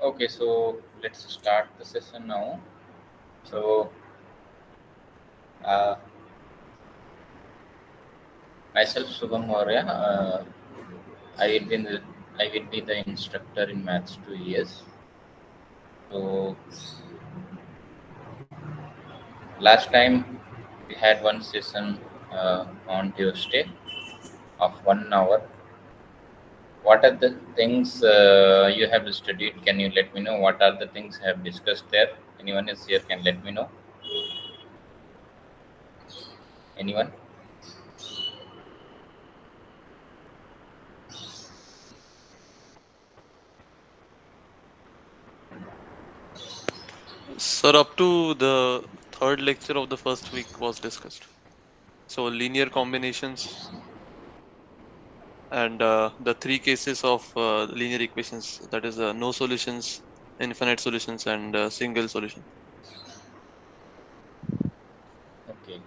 Okay, so let's start the session now. So, uh, myself Shubham Maurya. I will be the, I will be the instructor in Maths 2 years. So, last time we had one session on Tuesday of 1 hour. What are the things you have studied? Can you let me know? What are the things I have discussed there? Anyone is here? Can let me know? Anyone? Sir, up to the third lecture of the first week was discussed. So linear combinations and the three cases of linear equations, that is no solutions, infinite solutions, and single solution. Okay.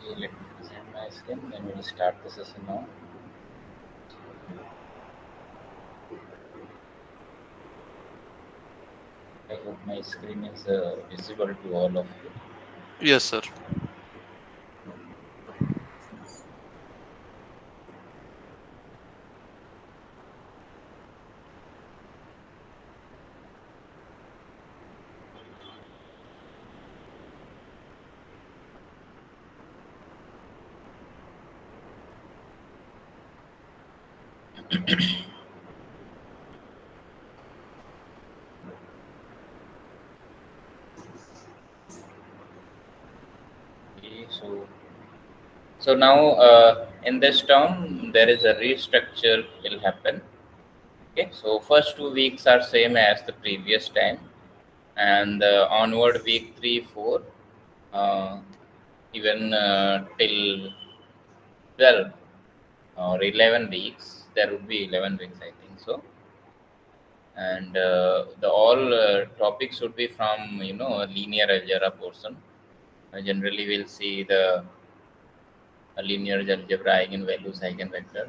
Okay, let me present my screen. Then we'll start the session now. I hope my screen is visible to all of you. Yes, sir. Okay, so now in this term there is a restructure will happen. Okay, so first 2 weeks are same as the previous time, and onward week 3, 4, uh, even till 12 or 11 weeks. There would be 11 weeks, I think so. And the all topics would be from linear algebra portion. Generally, we'll see the linear algebra, eigenvalues, eigenvector,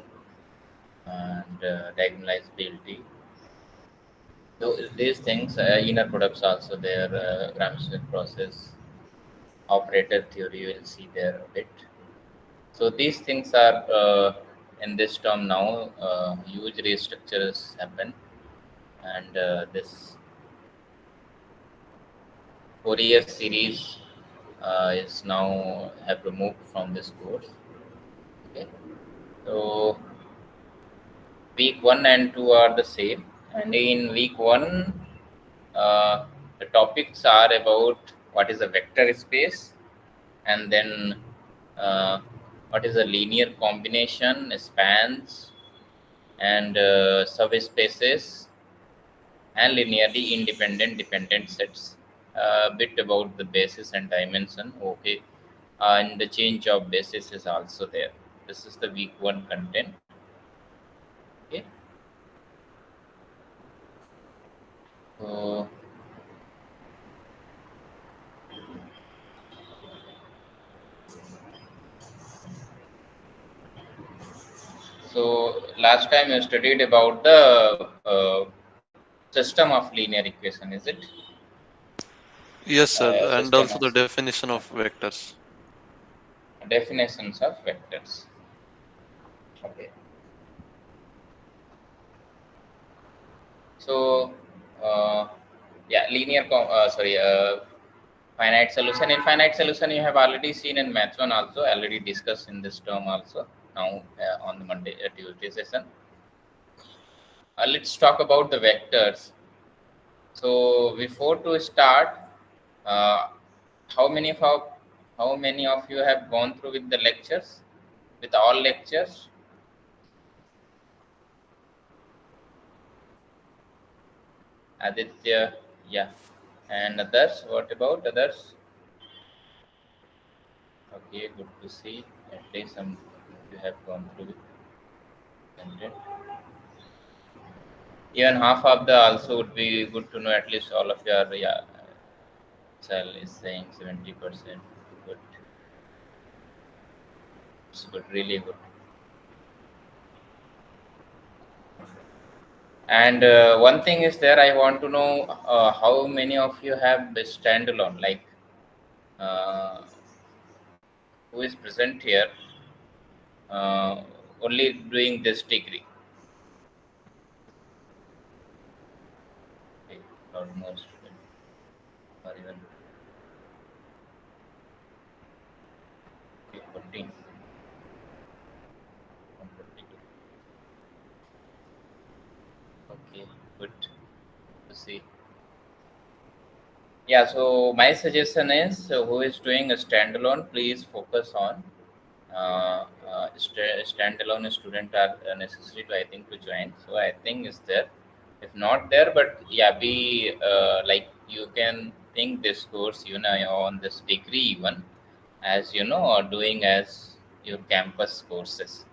and diagonalizability. So these things, inner products also there, Gramsci process, operator theory, you will see there a bit. So these things are in this term now. Huge restructures happen, and this Fourier series is now have removed from this course. Okay, so week 1 and 2 are the same, and in week 1, uh, the topics are about what is a vector space, and then uh, what is a linear combination, spans, and subspaces, and linearly independent dependent sets. A bit about the basis and dimension. Okay, and the change of basis is also there. This is the week 1 content. Okay, so last time you studied about the system of linear equation, is it? Yes, sir. And System also of the definition of vectors. definitions of vectors. Okay. So, uh, yeah, finite solution. In finite solution, you have already seen in math one also, already discussed in this term also. Now on the Tuesday session, let's talk about the vectors. So before to start, uh, how many of our, how many of you have gone through with the lectures, with all lectures? Aditya, yeah, and others. What about others? Okay, good to see. At least some you have gone through it. Even half of the also would be good to know. At least all of your, yeah. Sal is saying 70%. Good, it's good, really good. And one thing is there, I want to know how many of you have the standalone, like uh, who is present here, uh, only doing this degree. Okay, almost, or even okay, 14, 142. Okay, good to see. Yeah, so my suggestion is who is doing a standalone, please focus on standalone student are necessary to I think to join. So I think is there. If not there, but yeah, be like you can think this course on this degree even as or doing as your campus courses.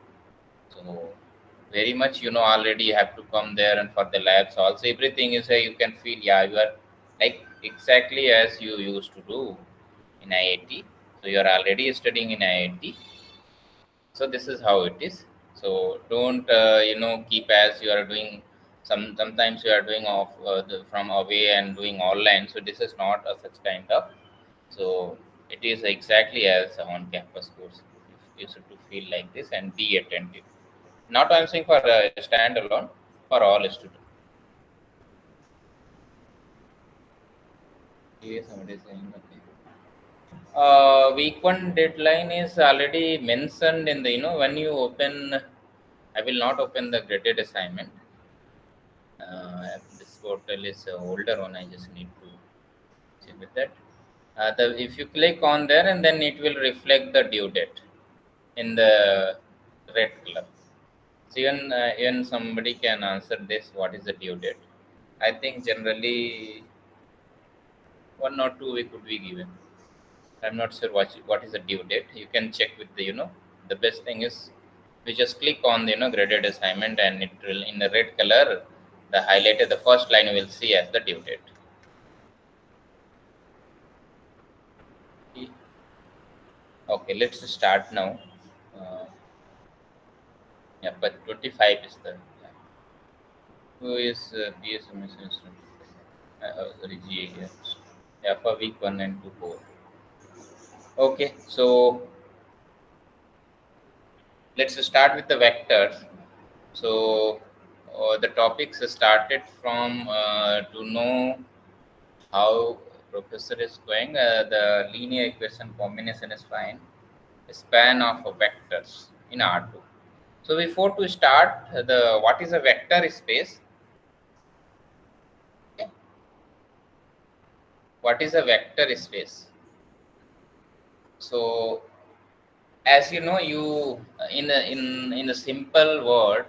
So very much already you have to come there and for the labs also everything is you can feel yeah you are like exactly as you used to do in IIT. So you are already studying in IIT, so this is how it is. So don't keep as you are doing sometimes you are doing off from away and doing online, so this is not a such kind of. So it is exactly as a on campus course. You should to feel like this and be attentive. Not I'm saying for standalone, for all students. Yes, somebody is saying okay. Week one deadline is already mentioned in the when you open. I will not open the graded assignment. This portal is older one. I just need to check with that. If you click on there and then it will reflect the due date in the red color. So even somebody can answer this. What is the due date? I think generally 1 or 2 week could be given. I'm not sure what is the due date. You can check with the the best thing is we just click on the graded assignment and it will in the red color the highlighted the first line you will see as the due date. Okay, let's start now. Uh, yeah, but 25 is the who is BSMS instrument? Sorry, GA here. Yeah, for week 1 and 2 both. Okay, so let's start with the vectors. So the topics started from to know how professor is going. The linear equation combination is fine. Span of vectors in R2. So before to start, the what is a vector space? Okay. What is a vector space? So as you know, you in a simple word,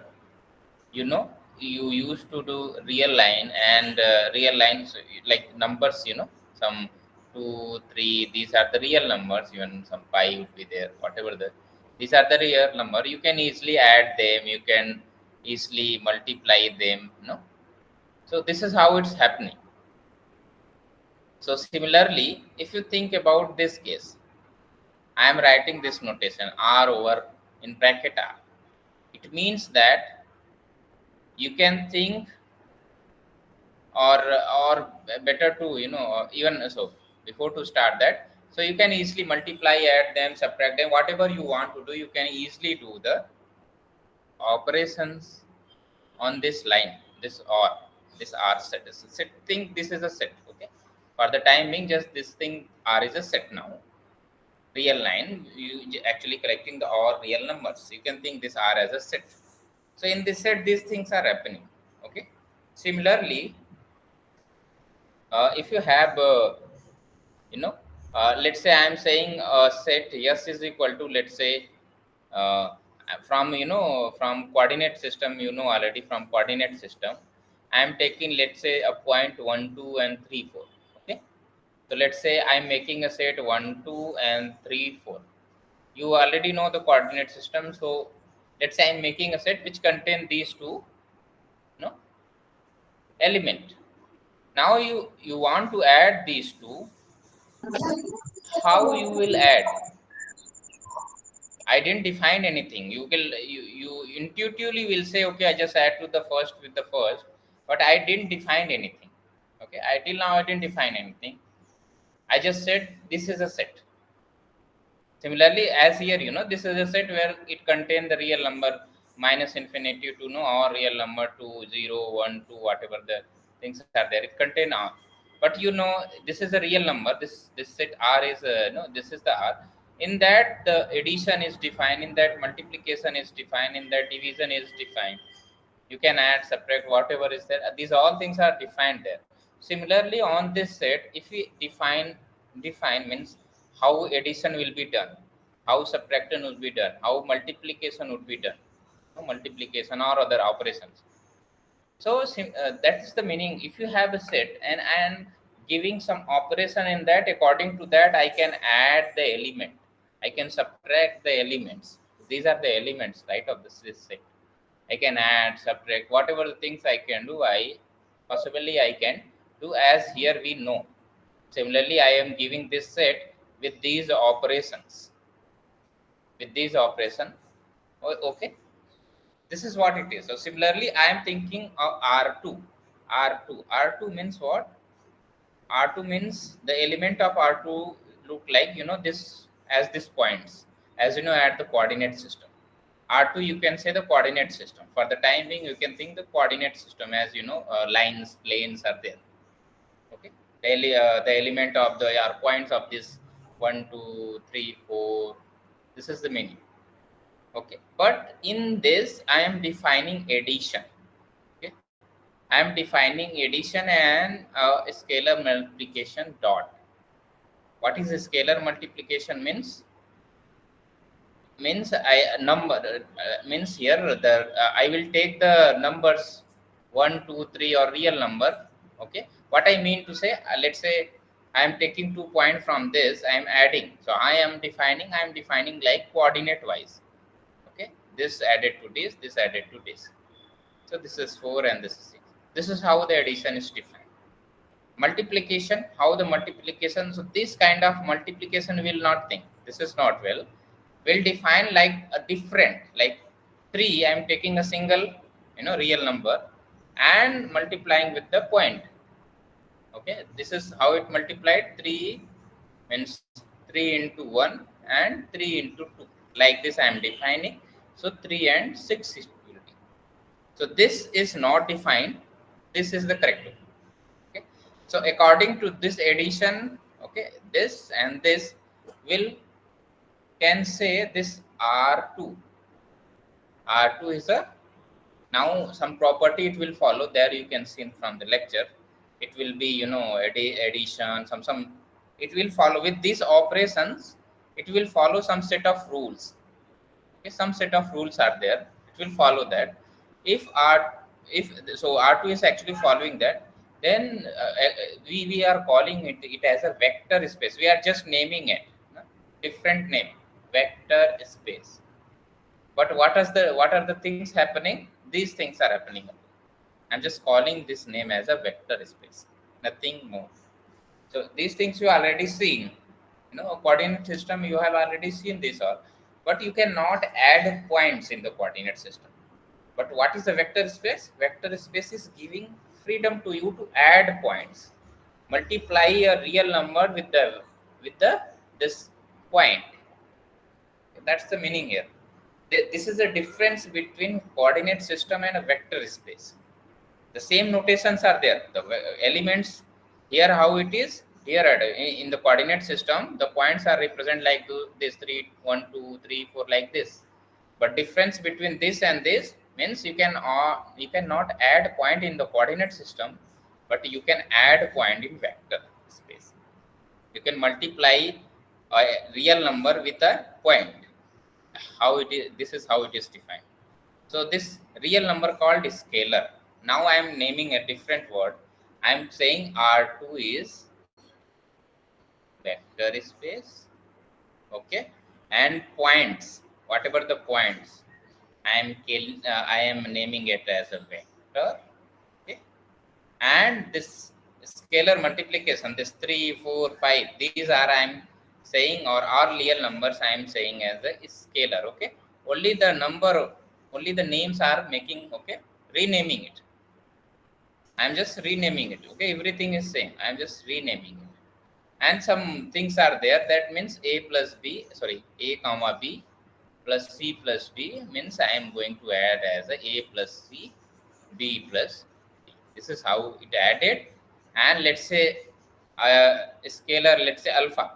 you know you used to do real line and real lines like numbers, some 2 3, these are the real numbers, even some pi would be there, whatever the these are the real number, you can easily add them, you can easily multiply them, so this is how it's happening. So similarly, if you think about this case, I am writing this notation r over in bracket r. It means that you can think or better to even so before to start that, So you can easily multiply, add them, subtract them, whatever you want to do, you can easily do the operations on this line, this or this R set is a set thing. This is a set. Okay. For the time being, just this thing R is a set now. Real line, you actually collecting the or real numbers. You can think this R as a set. So in this set, these things are happening. Okay. Similarly, if you have you know let's say I am saying set yes is equal to, let's say, uh, from from coordinate system, already from coordinate system I am taking, let's say, a point 1 2 and 3 4. Okay. So let's say I'm making a set 1 2 and 3 4. You already know the coordinate system, so let's say I'm making a set which contain these two, you know element. Now you want to add these two. How you will add? I didn't define anything. You intuitively will say, okay, I just add to the first with the first, but I didn't define anything. Okay, I till now I didn't define anything. I just said this is a set. Similarly, as here, this is a set where it contains the real number minus infinity to no, or real number to 0 1 2, whatever the things are there, it contain r. But this is a real number. This set r is no, this is the r. In that, the addition is defined, in that multiplication is defined, in that division is defined. You can add, subtract, whatever is there, these all things are defined there. Similarly, on this set, if we define means how addition will be done, how subtraction will be done, how multiplication would be done, no, multiplication or other operations. So that is the meaning. If you have a set and giving some operation in that, according to that I can add the element, I can subtract the elements. These are the elements, right, of this set. I can add, subtract, whatever the things I can do, I can do, as here we know. Similarly, I am giving this set with these operations. With these operation, okay, this is what it is. So similarly, I am thinking of R2. R2 means what? R2 means the element of R2 look like, this, as this points, as at the coordinate system. R2, you can say the coordinate system. For the time being, you can think the coordinate system as, lines, planes are there. Okay. The element of the points of this 1 2 3 4. This is the meaning. Okay. But in this, I am defining addition. Okay. I am defining addition and scalar multiplication dot. What is a scalar multiplication means? Means I number means here the I will take the numbers 1 2 3 or real number. Okay. What I mean to say, let's say I am taking 2 points from this, I am adding, so I am defining like coordinate wise. Okay. This added to this added to this. So this is 4 and this is 6. This is how the addition is defined. Multiplication, how the multiplication, so this kind of multiplication will not think, this is not well, will define like a different, like 3, I am taking a single real number and multiplying with the point. Okay, this is how it multiplied. 3 means 3 into 1 and 3 into 2, like this I am defining. So 3 and 6 is will be. So this is not defined, this is the correct one. Okay. So according to this addition, okay, this and this will can say this R2. R2 is a, now some property it will follow there, you can see from the lecture. It will be addition, some it will follow with these operations. It will follow some set of rules. Okay, some set of rules are there, it will follow that. If so R2 is actually following that, then we are calling it as a vector space. We are just naming it, no? Different name, vector space. But what are the things happening? These things are happening. I'm just calling this name as a vector space, nothing more. So these things you already seen, a coordinate system you have already seen this all. But you cannot add points in the coordinate system. But what is a vector space? Vector space is giving freedom to you to add points, multiply a real number with the this point. That's the meaning here. This is the difference between coordinate system and a vector space. The same notations are there. The elements here, how it is here in the coordinate system, the points are represent like this 3, 1, 2, 3, 4, like this. But difference between this and this means you cannot add point in the coordinate system, but you can add point in vector space. You can multiply a real number with a point. How it is? This is how it is defined. So this real number called scalar. Now I am naming a different word. I am saying R2 is vector space. Okay, and points, whatever the points, I am naming it as a vector. Okay, and this scalar multiplication, this 3, 4, 5, these are I am saying, or are real numbers, I am saying as a scalar. Okay, only the number, only the names are making, okay, renaming it. I am just renaming it. Okay, everything is same, I am just renaming it. And some things are there, that means a plus b, sorry, a comma b plus c plus d means I am going to add as a plus c, b plus d. This is how it added. And let's say scalar, let's say alpha,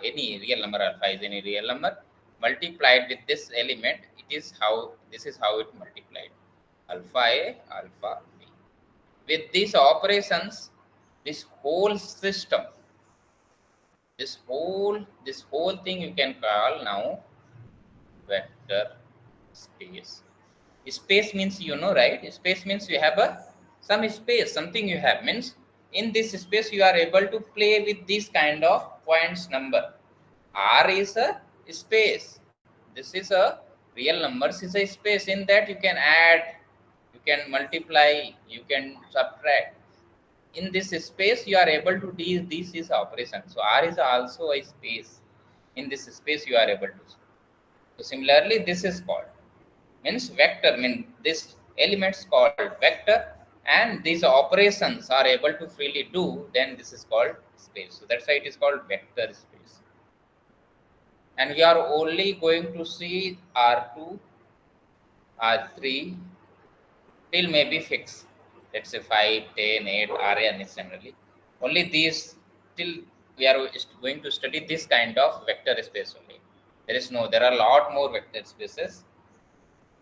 any real number, alpha is any real number, multiplied with this element, it is how, this is how it multiplied, alpha a, alpha b. With these operations, this whole system, this whole thing you can call now vector space. Space means, you know, right? Space means you have a some space, something you have, means in this space you are able to play with this kind of points number. R is a space. This is a real numbers is a space. In that you can add, you can multiply, you can subtract. In this space you are able to do this is operation. So R is also a space. In this space you are able to. So similarly, this is called, means vector, mean this elements called vector, and these operations are able to freely do, then this is called space. So that's why it is called vector space. And we are only going to see R2, R3 till maybe fix. Let's say 5, 10, 8, Rn is generally. Only these till we are going to study this kind of vector space only. There are a lot more vector spaces,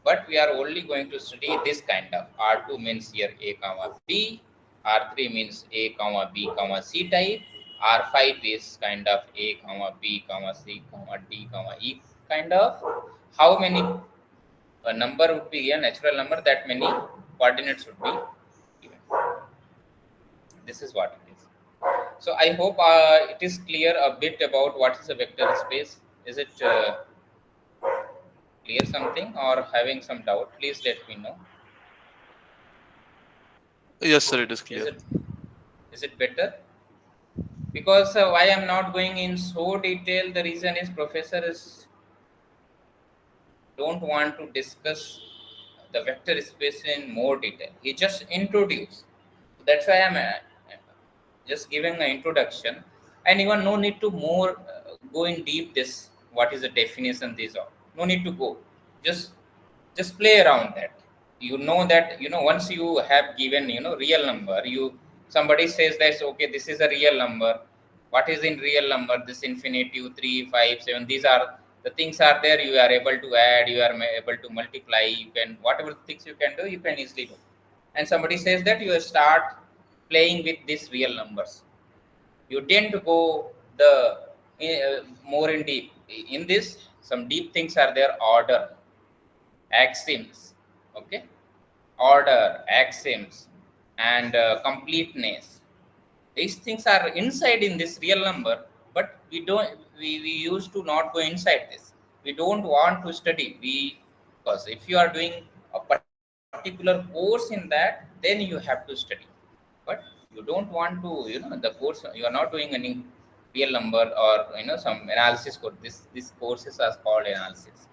but we are only going to study this kind of. R2 means here a comma b, R3 means a comma b comma c type, R5 is kind of a comma b comma c comma d comma e kind of. How many a number would be a natural number, that many coordinates would be given. This is what it is. So I hope it is clear a bit about what is a vector space. Is it clear something, or having some doubt? Please let me know. Yes, sir, it is Is clear. it better? Because why I'm not going in so detail, the reason is professor is don't want to discuss the vector space in more detail. He just introduce. That's why I'm just giving an introduction, and even no need to more go in deep this what is the definition, these are no need to go, just play around that. You know that, you know, once you have given, you know, real number, you somebody says that okay, this is a real number, what is in real number, this infinitive 3, 5, 7, these are the things are there, you are able to add, you are able to multiply, you can whatever things you can do, you can easily do. And somebody says that you start playing with these real numbers, you tend to go the more in deep in this. Some deep things are there, order, axioms, okay, order, axioms, and completeness. These things are inside in this real number, but we used to not go inside this. We don't want to study. Because if you are doing a particular course in that, then you have to study. But you don't want to, you know, the course, you are not doing any real number or, you know, some analysis course. This courses are called analysis.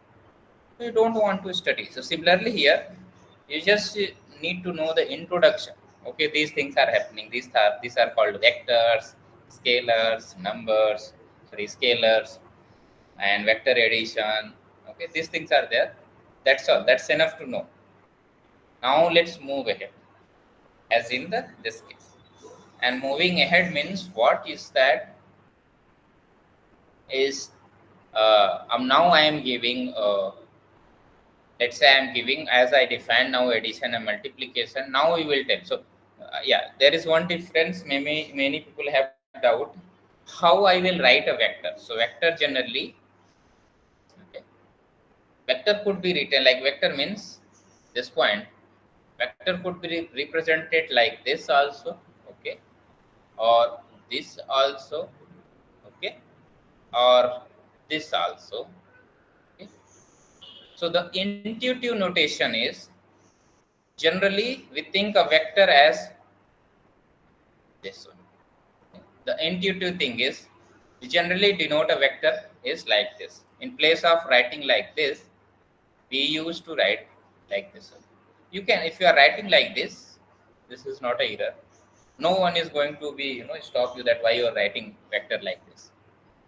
You don't want to study. So similarly here, you just need to know the introduction. Okay, these things are happening. These are called vectors, scalars, numbers. sorry, scalars and vector addition. Okay, these things are there. That's all. That's enough to know. Now let's move ahead, as in this case. And moving ahead means what is that? Is now I am giving. Let's say I am giving as I define now addition and multiplication. Now we will tell. So yeah, there is one difference. Many people have doubt how I will write a vector. So vector generally, okay, vector could be written like vector means this point. Vector could be represented like this also, okay, or this also, okay, or this also. Okay. So the intuitive notation is generally we think a vector as this one. The intuitive thing is we generally denote a vector is like this. In place of writing like this, we used to write like this one. You can, if you are writing like this is not a error. No one is going to be stop you that why you are writing vector like this.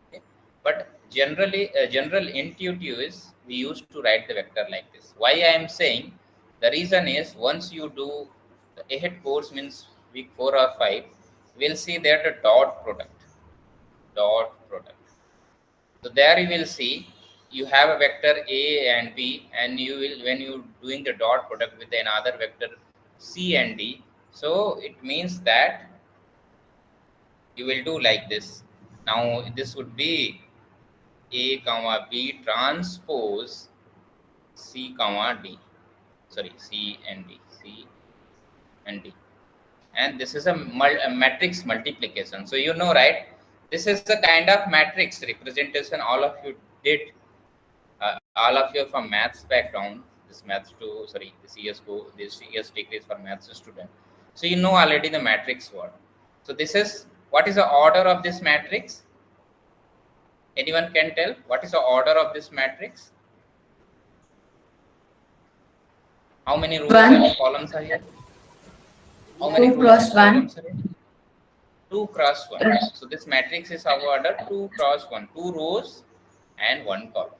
Okay. But generally, general intuitive is we used to write the vector like this. Why I am saying, the reason is once you do the ahead course means week 4 or 5, we'll see that the dot product. So there you will see you have a vector A and B, and you will, when you doing the dot product with another vector C and D, so it means that you will do like this. Now this would be A comma B transpose C comma D. Sorry, C and D. C and D. And this is a matrix multiplication. So you know, right? This is a kind of matrix representation. All of you did. All of you from maths background. This maths to sorry, this CS go this CS degree is for maths student. So you know already the matrix word. So this is what is the order of this matrix? Anyone can tell what is the order of this matrix? How many rows One, and columns are here? How many 2 rows cross and 1. columns are here? 2 cross 1. So this matrix is our order 2 cross 1. 2 rows and 1 column.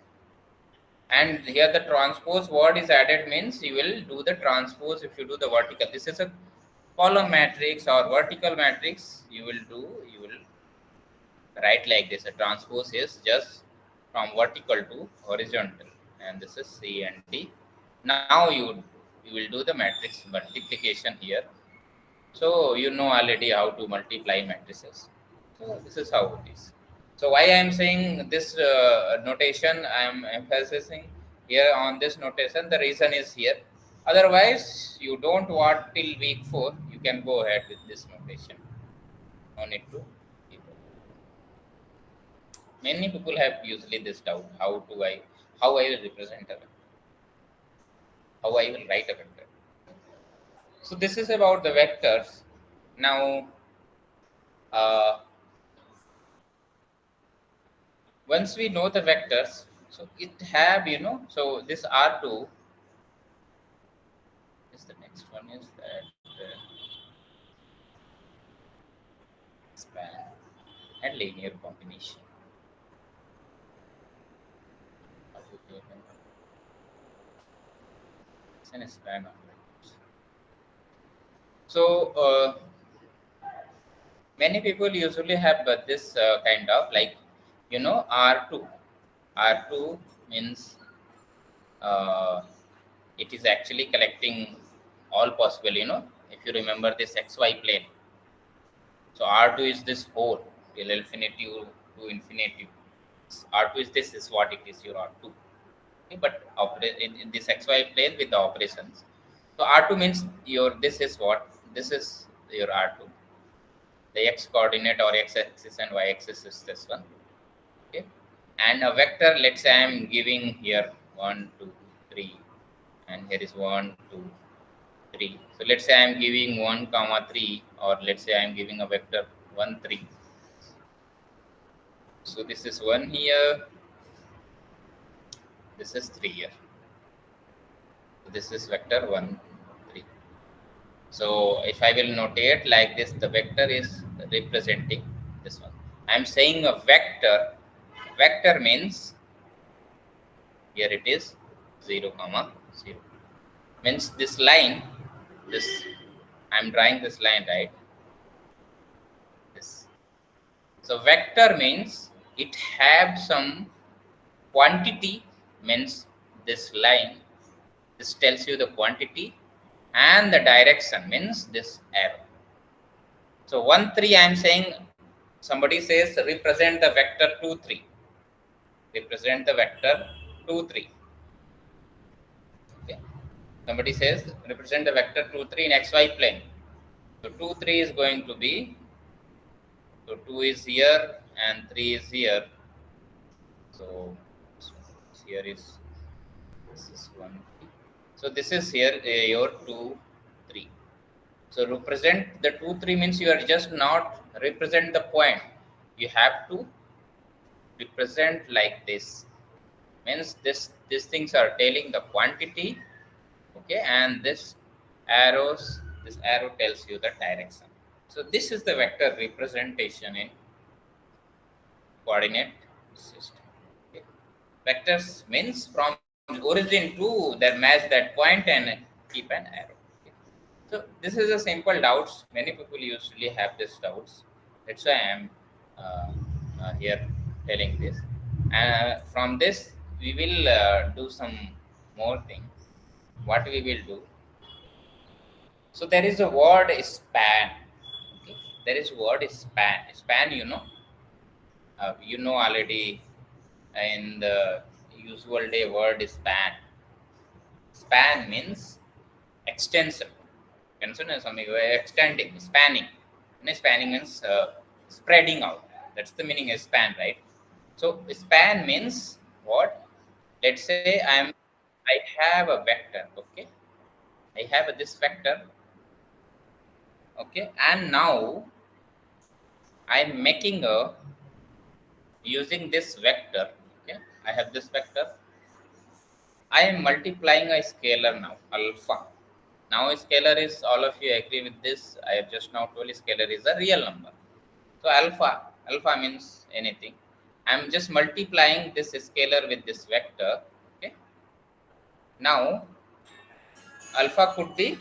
And here the transpose word is added means you will do the transpose if you do the vertical. This is a column matrix or vertical matrix. You will write like this. A transpose is just from vertical to horizontal, and this is C and D. Now you will do the matrix multiplication here. So you know already how to multiply matrices. So this is how it is. So why I am saying this notation, I am emphasizing here on this notation. The reason is here. Otherwise, you don't want till week 4. You can go ahead with this notation. No need to. Many people have usually this doubt: how I will represent a vector, how I will write a vector. So this is about the vectors. Now, uh, once we know the vectors, so it have so this R2 is the next one is that span and linear combination. It's an span of vectors. So many people usually have this kind of like R2. R2 means uh, it is actually collecting all possible, if you remember this XY plane. So R2 is this whole till infinity to infinity. R2 is this is what it is, your R2. Okay, but in this XY plane with the operations. So R2 means your this is what? This is your R2. The x coordinate or x axis and y axis is this one. Okay. And a vector, let's say I am giving here 1, 2, 3, and here is 1, 2, 3. So let's say I am giving 1 comma 3, or let's say I am giving a vector 1, 3. So this is 1 here, this is 3 here. So this is vector 1, 3. So if I will notate like this, the vector is representing this one. I am saying a vector vector means here it is 0 comma 0, means this line, this I'm drawing this line, right? This, so vector means it have some quantity, means this line, this tells you the quantity, and the direction means this arrow. So 1 3 I am saying, somebody says represent the vector 2 3, represent the vector 2 3. Okay, somebody says represent the vector 2 3 in xy plane. So 2 3 is going to be, so 2 is here and 3 is here. So here is, this is 1 3. So this is here your 2 3. So represent the 2 3 means you are just not represent the point, you have to represent like this, means these things are telling the quantity. Okay, and this arrow tells you the direction. So this is the vector representation in coordinate system. Okay. Vectors means from origin to that match that point and keep an arrow. Okay. So this is a simple doubts, many people usually have these doubts, that's why I am uh, here telling this. From this we will do some more things. What we will do, so there is a word span. Okay, there is word span. Span, you know already, in the usual day word span. Span means extension. Extension is something extending, spanning. And spanning means spreading out. That's the meaning of span, right? So span means what? Let's say I have a vector. Okay, I have this vector. Okay, and now I'm making a, using this vector. Okay, I have this vector, I am multiplying a scalar now, alpha. Now scalar is, all of you agree with this, I have just now told you scalar is a real number. So alpha means anything. I'm just multiplying this scalar with this vector. Okay, now alpha could be,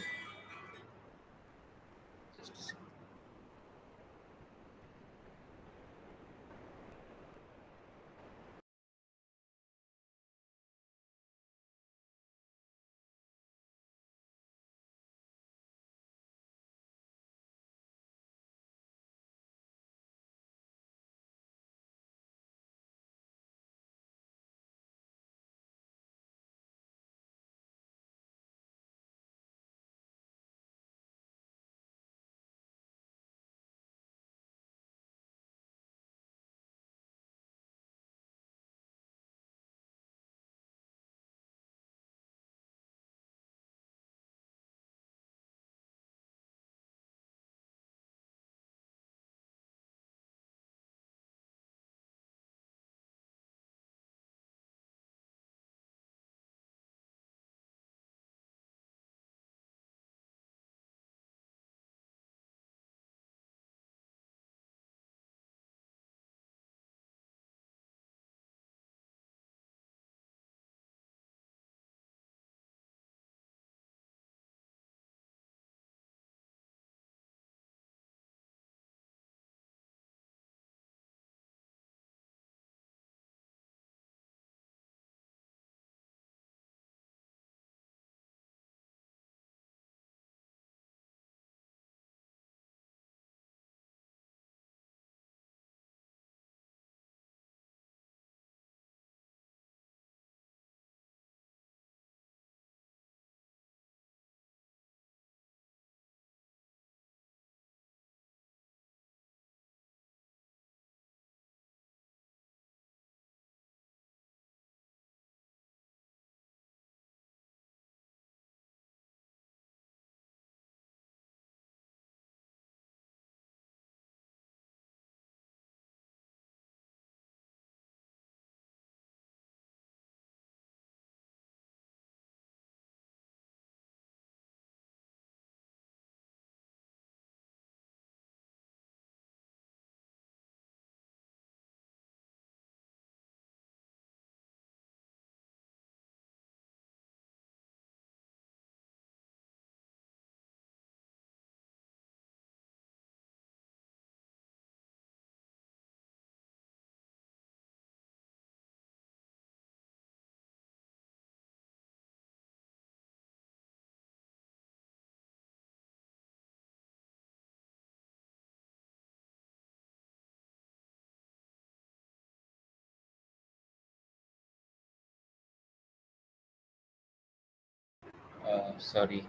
Sorry.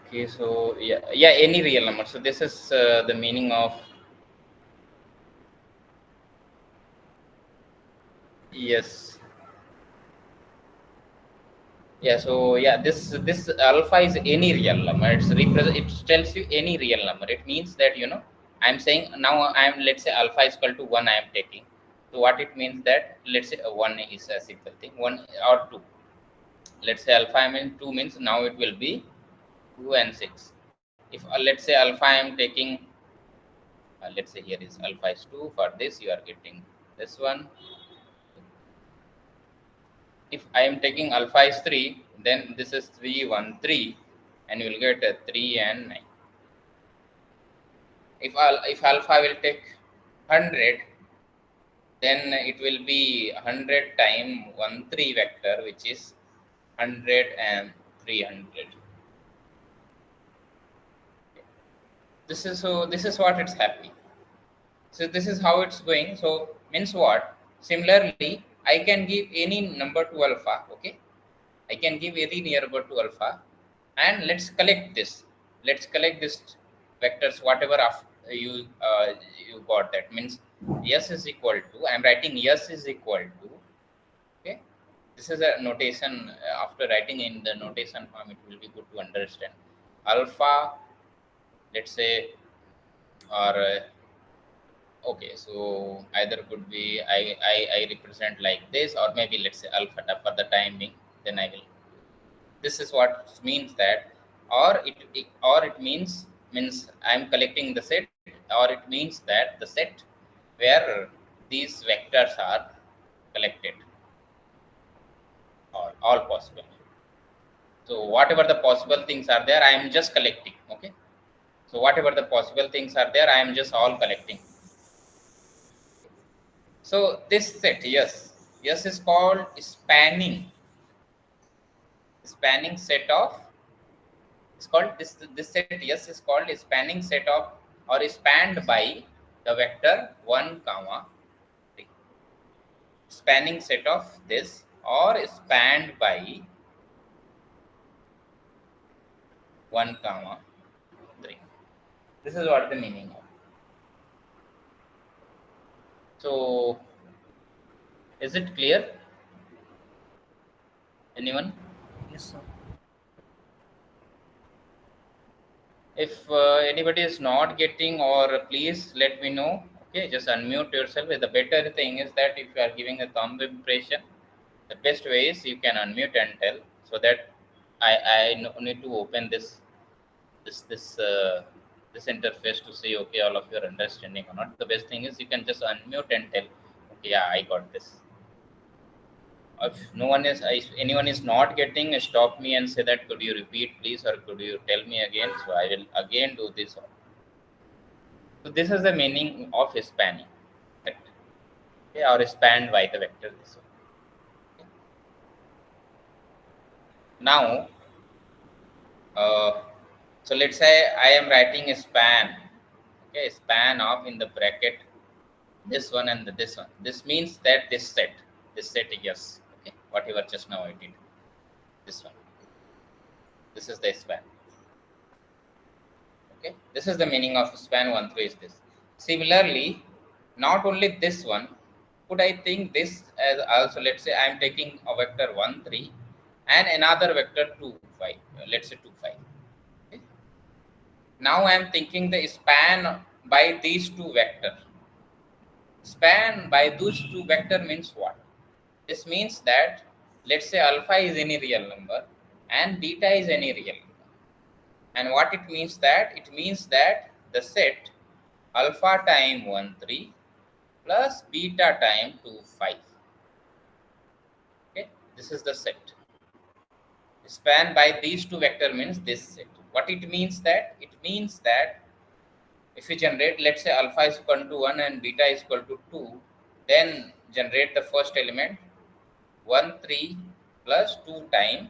Okay, so yeah, any real number. So this is the meaning of yes. Yeah, so yeah, this alpha is any real number. It tells you any real number. It means that I'm saying now I'm let's say alpha is equal to one. I am taking. So what it means that let's say one is a simple thing. One or two. Let's say alpha I mean two means now it will be 2 and 6. If let's say alpha I am taking let's say here is alpha is 2, for this you are getting this one. If I am taking alpha is 3, then this is 3 1 3, and you will get a 3 and 9. If alpha will take 100, then it will be 100 time 1 3 vector, which is 100 and 300. This is what it's happening. So this is how it's going. So means what? Similarly, I can give any number to alpha. Okay, I can give any nearby to alpha, and let's collect this. Let's collect this vectors whatever of you got. That means s is equal to. I'm writing s is equal to. Okay, this is a notation. After writing in the notation form, it will be good to understand. Alpha, let's say, or okay, so either could be I represent like this, or maybe let's say alpha for the time being. Then I will. This is what means that, or it means I'm collecting the set, or it means that the set where these vectors are collected, or all possible. So whatever the possible things are there, I am just collecting. Okay. So whatever the possible things are there, I am just all collecting. So this set, yes is called spanning set of. It's called this set. Yes is called a spanning set of, or is spanned by the vector 1 comma 3. Spanning set of this, or is spanned by 1 comma 3. This is what the meaning of. So is it clear? Anyone? Yes, sir. If anybody is not getting, or please let me know. Okay, just unmute yourself. The better thing is that if you are giving a thumb impression, the best way is you can unmute and tell, so that I need to open this this uh, this interface to see okay all of you are understanding or not. The best thing is you can just unmute and tell, okay, yeah, I got this. If no one is, if anyone is not getting, stop me and say that could you repeat please, or could you tell me again, so I will again do this. So this is the meaning of spanning, correct? Okay, or spanned by the vector this one. Okay. Now so let's say I am writing a span. Okay, span of in the bracket this one and this one. This means that this set yes. Okay, whatever just now I did. This one. This is the span. Okay, this is the meaning of span 1 3 is this. Similarly, not only this one, could I think this as also, let's say I am taking a vector 1 3 and another vector 2 5. Let's say 2 5. Okay. Now I am thinking the span by these two vectors. Span by those two vector means what? This means that let's say alpha is any real number and beta is any real number. And what it means that? It means that the set alpha time 1 3 plus beta time 2 5. Okay, this is the set. Span by these two vector means this set. What it means that? It means that if you generate, let's say alpha is equal to 1 and beta is equal to 2, then generate the first element 1 3 plus 2 time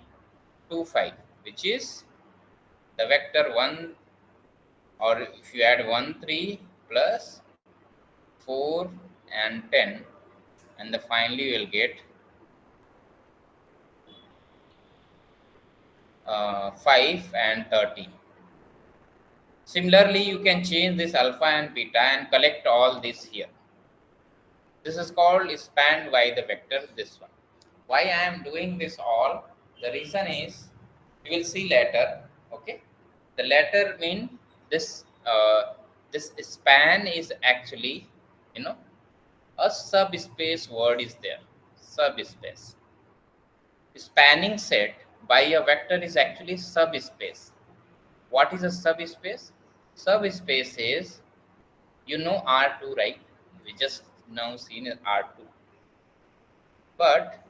2 5, which is the vector 1, or if you add 1 3 plus 4 and 10, and the finally you will get 5 and 13. Similarly, you can change this alpha and beta and collect all this here. This is called spanned by the vector, this one. Why I am doing this all? The reason is, you will see later, okay? The latter mean this, this span is actually, you know, a subspace word is there, subspace. Spanning set by a vector is actually subspace. What is a subspace? Subspace is, you know R2, right? We just now seen R2. But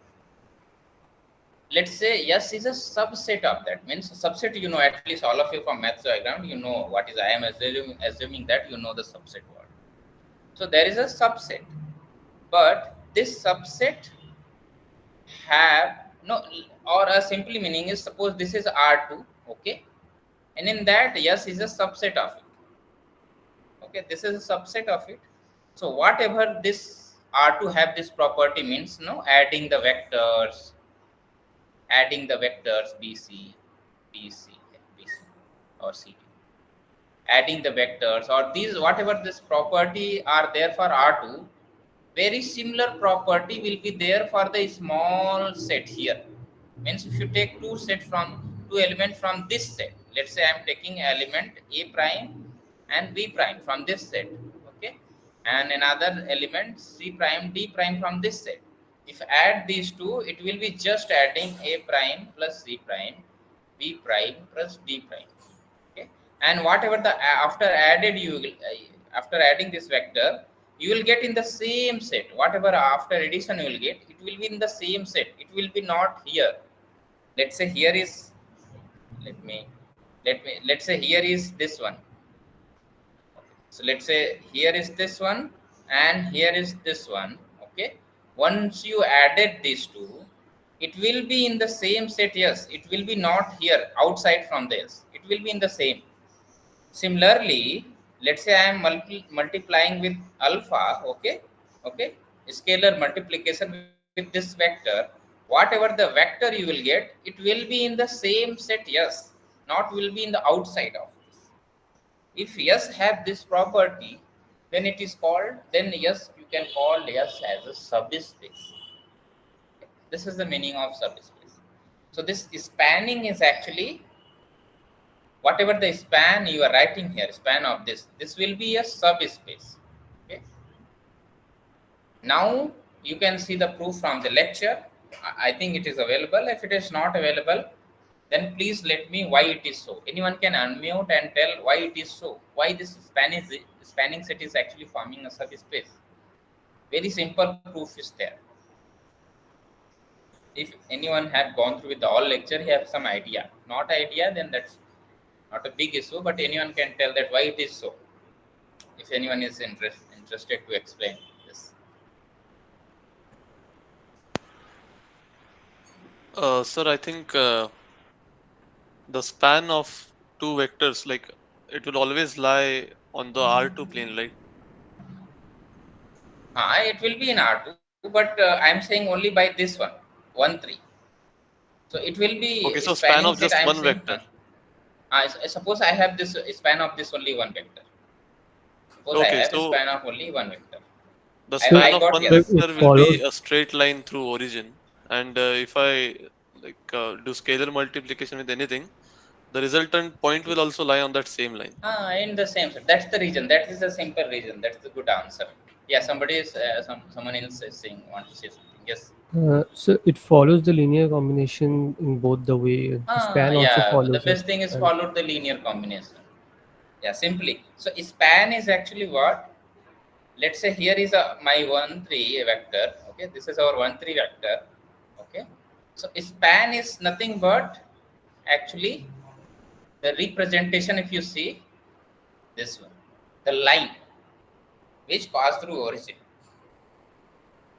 let's say yes is a subset of that. Means subset, you know, at least all of you from maths background, you know what is. I am assuming that you know the subset word. So there is a subset, but this subset have no, or a simply meaning is, suppose this is R2, okay, and in that yes is a subset of it. Okay, this is a subset of it. So whatever this R2 have this property means, no, adding the vectors BC, BC, BC, or CD, adding the vectors or these whatever this property are there for R2, very similar property will be there for the small set here. Means if you take two elements from this set, let's say I am taking element A prime and B prime from this set, okay, and another element C prime D prime from this set. If add these two, it will be just adding A prime plus C prime, B prime plus D prime, okay, and whatever the after added you will after adding this vector, you will get in the same set. Whatever after addition you will get, it will be in the same set. It will be not here. Let's say here is, let's say here is this one. So let's say here is this one and here is this one, okay. Once you added these two, it will be in the same set. Yes, it will be not here outside from this, it will be in the same. Similarly, let's say I am multiplying with alpha, okay, okay, scalar multiplication with this vector. Whatever the vector you will get, it will be in the same set. Yes, not will be in the outside of this. If yes have this property, then it is called, then yes you can call yes as a subspace. This is the meaning of subspace. So this spanning is actually whatever the span you are writing here, span of this will be a subspace, okay. Now you can see the proof from the lecture. I think it is available. If it is not available, then please let me why it is so. Anyone can unmute and tell why it is so, why this spanning set is actually forming a subspace. Very simple proof is there. If anyone had gone through with the all lecture, he have some idea. Not idea, then that's not a big issue, but anyone can tell that why it is so, if anyone is interested to explain this. Sir, I think the span of two vectors, like it will always lie on the R2 plane, right? It will be in R2, but I'm saying only by this one, 1 3. So it will be Okay, so spanning span of set, I'm just one saying. vector. Suppose I have this span of this only one vector. Suppose I Okay, have a so span of only one vector. the I, So, span I of got one so yes. it vector will be follows. a straight line through origin, and if I do scalar multiplication with anything, the resultant point will also lie on that same line. In the same set. That's the reason. That is the simple reason. That's the good answer. Yeah, somebody is someone else is saying want to say something. Yes. So it follows the linear combination in both the way. The span also Yeah. The follows it. best thing is And followed the linear combination. Yeah, simply. So span is actually what? Let's say here is a my 1 3 vector. Okay, this is our 1 3 vector. Okay, so span is nothing but actually the representation. If you see this one, the line which pass through origin.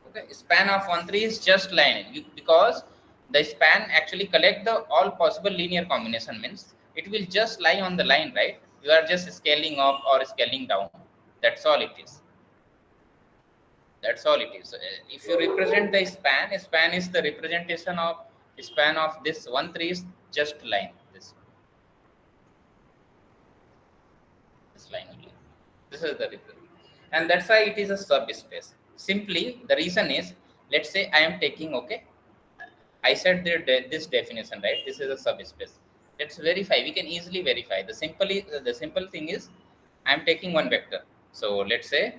Okay, span of 1 3 is just line because the span actually collect the all possible linear combination, means it will just lie on the line, right? You are just scaling up or scaling down. That's all it is. That's all it is. If you represent the span, span is the representation of span of this 1 3 is just line this line only. This is the reason, and that's why it is a subspace. Simply, the reason is, let's say I am taking, okay, I said this definition, right? This is a subspace. Let's verify. We can easily verify. The simple thing is, I am taking one vector. So let's say,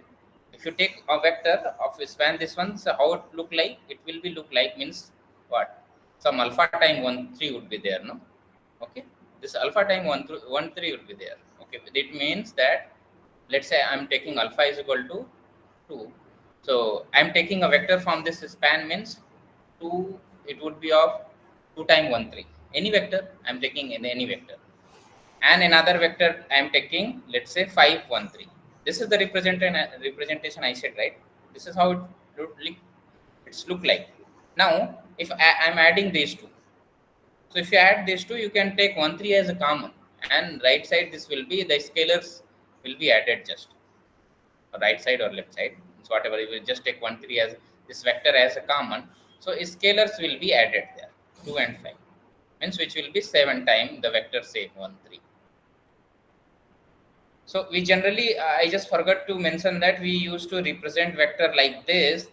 if you take a vector of span this one, so how it look like? It will be look like means what? Some alpha time 1 3 would be there, no? Okay. This alpha time 1 3 would be there. Okay. It means that, let's say I'm taking alpha is equal to 2. So I'm taking a vector from this span means 2, it would be of 2 times 1 3. Any vector I'm taking in any vector. And another vector I'm taking, let's say 5 1 3. This is the representation I said, right? This is how it's look like. Now, if I'm adding these two, so if you add these two, you can take 1 3 as a common, and right side this will be the scalars will be added just right side or left side. So whatever, you will just take 1 3 as this vector as a common. So scalars will be added there, 2 and 5, means which will be 7 times the vector say 1 3. So we generally, I just forgot to mention that we used to represent vector like this,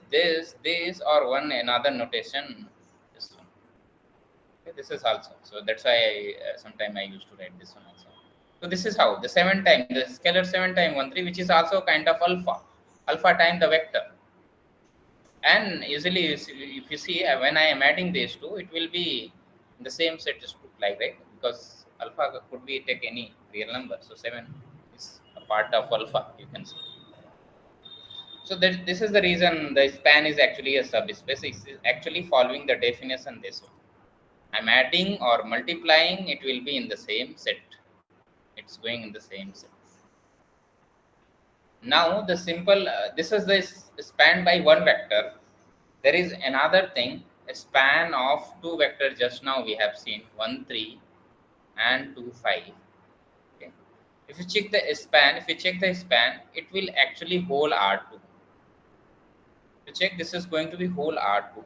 or one another notation. This one. Okay, this is also. So that's why sometime I used to write this one also. So this is how the 7 time, the scalar 7 times 1 3, which is also kind of alpha time the vector. And usually, if you see, when I am adding these two, it will be in the same set as like, right? Because alpha could be take any real number. So 7 is a part of alpha, you can see. So this is the reason the span is actually a subspace. It's actually following the definition this one. I'm adding or multiplying, it will be in the same set. It's going in the same set. Now the simple, this is the span by one vector. There is another thing, a span of two vectors. Just now we have seen 1 3 and 2 5. Okay. If you check the span, it will actually whole R2. To check, this is going to be whole R2.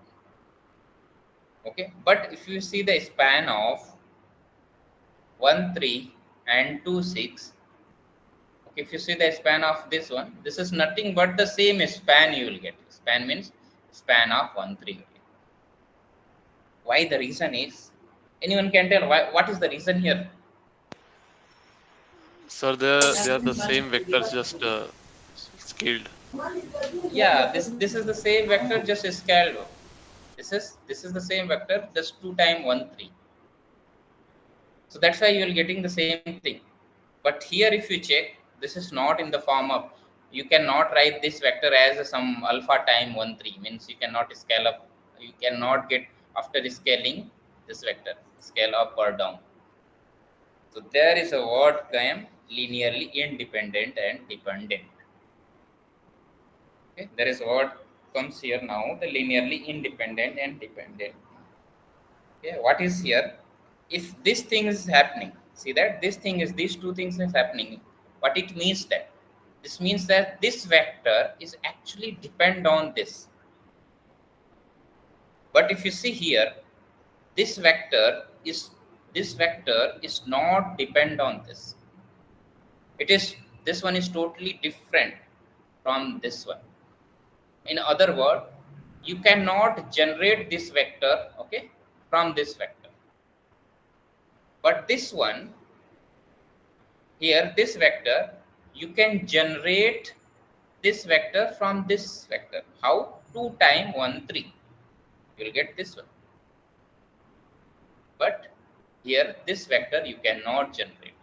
Okay, but if you see the span of 1 3 and 2 6, okay, if you see the span of this one, this is nothing but the same span you will get. Span means span of 1 3. Why? The reason is, anyone can tell why? What is the reason here? Sir, they are the same vectors, just scaled. Yeah, this is the same vector just scaled. This is the same vector just 2 times 1 3. So that's why you are getting the same thing. But here, if you check, this is not in the form of, you cannot write this vector as some alpha time 1 3, means you cannot scale up, you cannot get after scaling this vector scale up or down. So there is a word term linearly independent and dependent. Okay, there is what comes here now, the linearly independent and dependent. Okay, what is here? If this thing is happening, see that this thing is, these two things is happening. What it means that? This means that this vector is actually depend on this. But if you see here, this vector is not depend on this. It is, this one is totally different from this one. In other words, you cannot generate this vector, okay, from this vector. But this one here, this vector, you can generate this vector from this vector. How? 2 times 1 3. You will get this one. But here, this vector you cannot generate.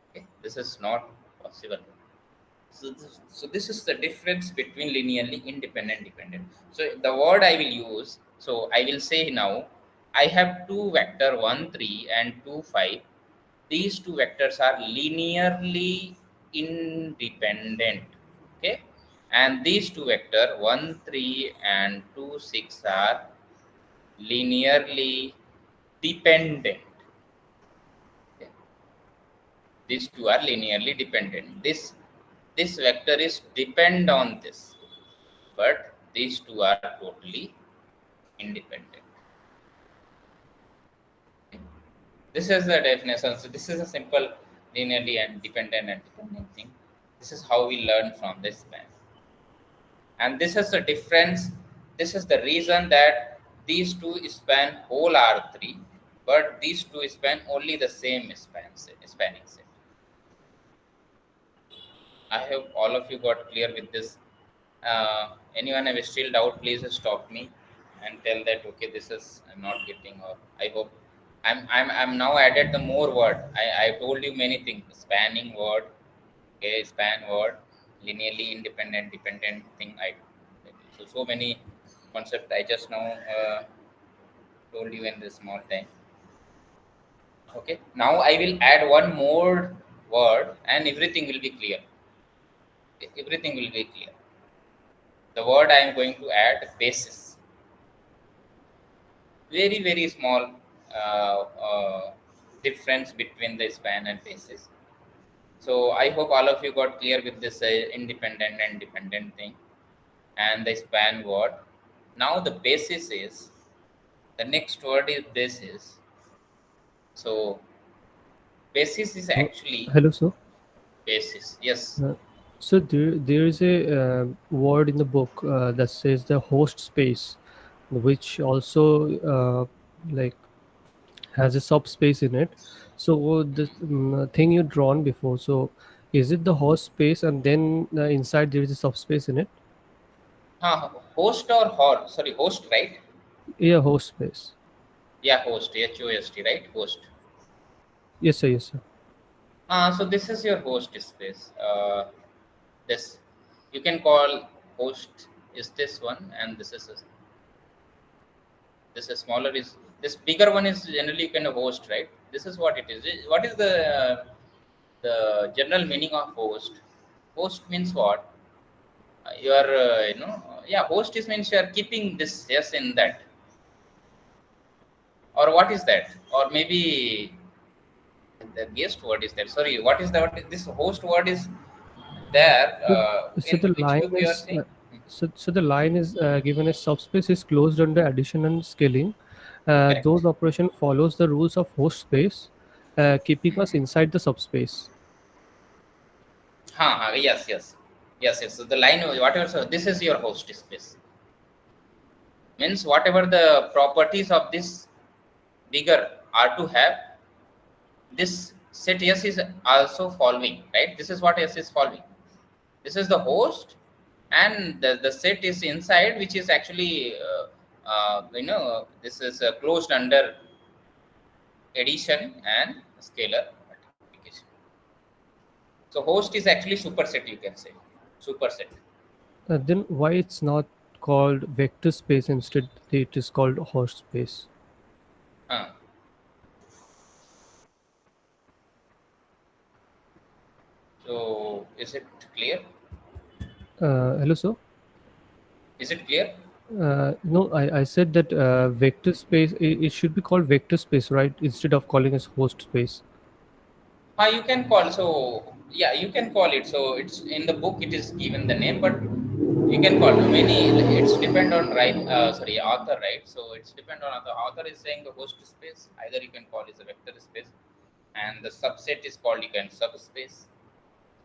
Okay, this is not possible. So this is the difference between linearly independent dependent. So the word I will use, so I will say now, I have two vector 1 3 and 2 5. These two vectors are linearly independent. Okay, and these two vector 1 3 and 2 6 are linearly dependent. Okay. These two are linearly dependent. This vector is depend on this, but these two are totally independent. Okay. This is the definition. So this is a simple linearly and dependent thing. This is how we learn from this span. And this is the difference. This is the reason that these two span whole R3, but these two span only the same spanning set. I hope all of you got clear with this. Anyone have still doubt, please stop me and tell that okay, this is I'm not getting, or I hope I'm now added the more word. I told you many things. Spanning word, okay, span word, linearly independent, dependent thing. So many concept I just now told you in this small time. Okay, now I will add one more word and everything will be clear. Everything will be clear. The word I am going to add, basis. Very small difference between the span and basis. So I hope all of you got clear with this independent and dependent thing and the span word. Now the basis is, the next word is basis. So basis is actually Hello, sir. basis. Yes. So there is a word in the book that says the host space, which also like has a subspace in it. So the thing you drawn before, so is it the host space and then inside there is a subspace in it? Host or hor? Sorry, host, right? Yeah, host space. Yeah, host. HOST, right? Host. Yes, sir. Yes, sir. So this is your host space. This you can call host is this one, and this is smaller is this bigger one is generally kind of host, right? This is what it is. What is the general meaning of host? Host means what? You are yeah. Host is means you are keeping this yes in that, or what is that? Or maybe the guest word is there. Sorry, what is the word? This host word is there So, so in the which line book you are is saying? so the line is given as subspace is closed under addition and scaling. Correct. Those operation follows the rules of host space, keeping us inside the subspace. Yes. So the line, whatever. So this is your host space. Means whatever the properties of this bigger are to have, this set S is also following, right? This is what S is following. This is the host, and the set is inside, which is actually this is closed under addition and scalar multiplication. So host is actually superset, you can say superset. Then why it's not called vector space, instead it is called host space? Uh, so is it clear? Hello, sir. Is it clear? No, I said that vector space, it should be called vector space, right? Instead of calling as host space. You can call. So yeah, you can call it. So it's in the book. It is given the name, but you can call many. It's depend on author, right? So it's depend on the author is saying the host space. Either you can call it a vector space, and the subset is called you can subspace.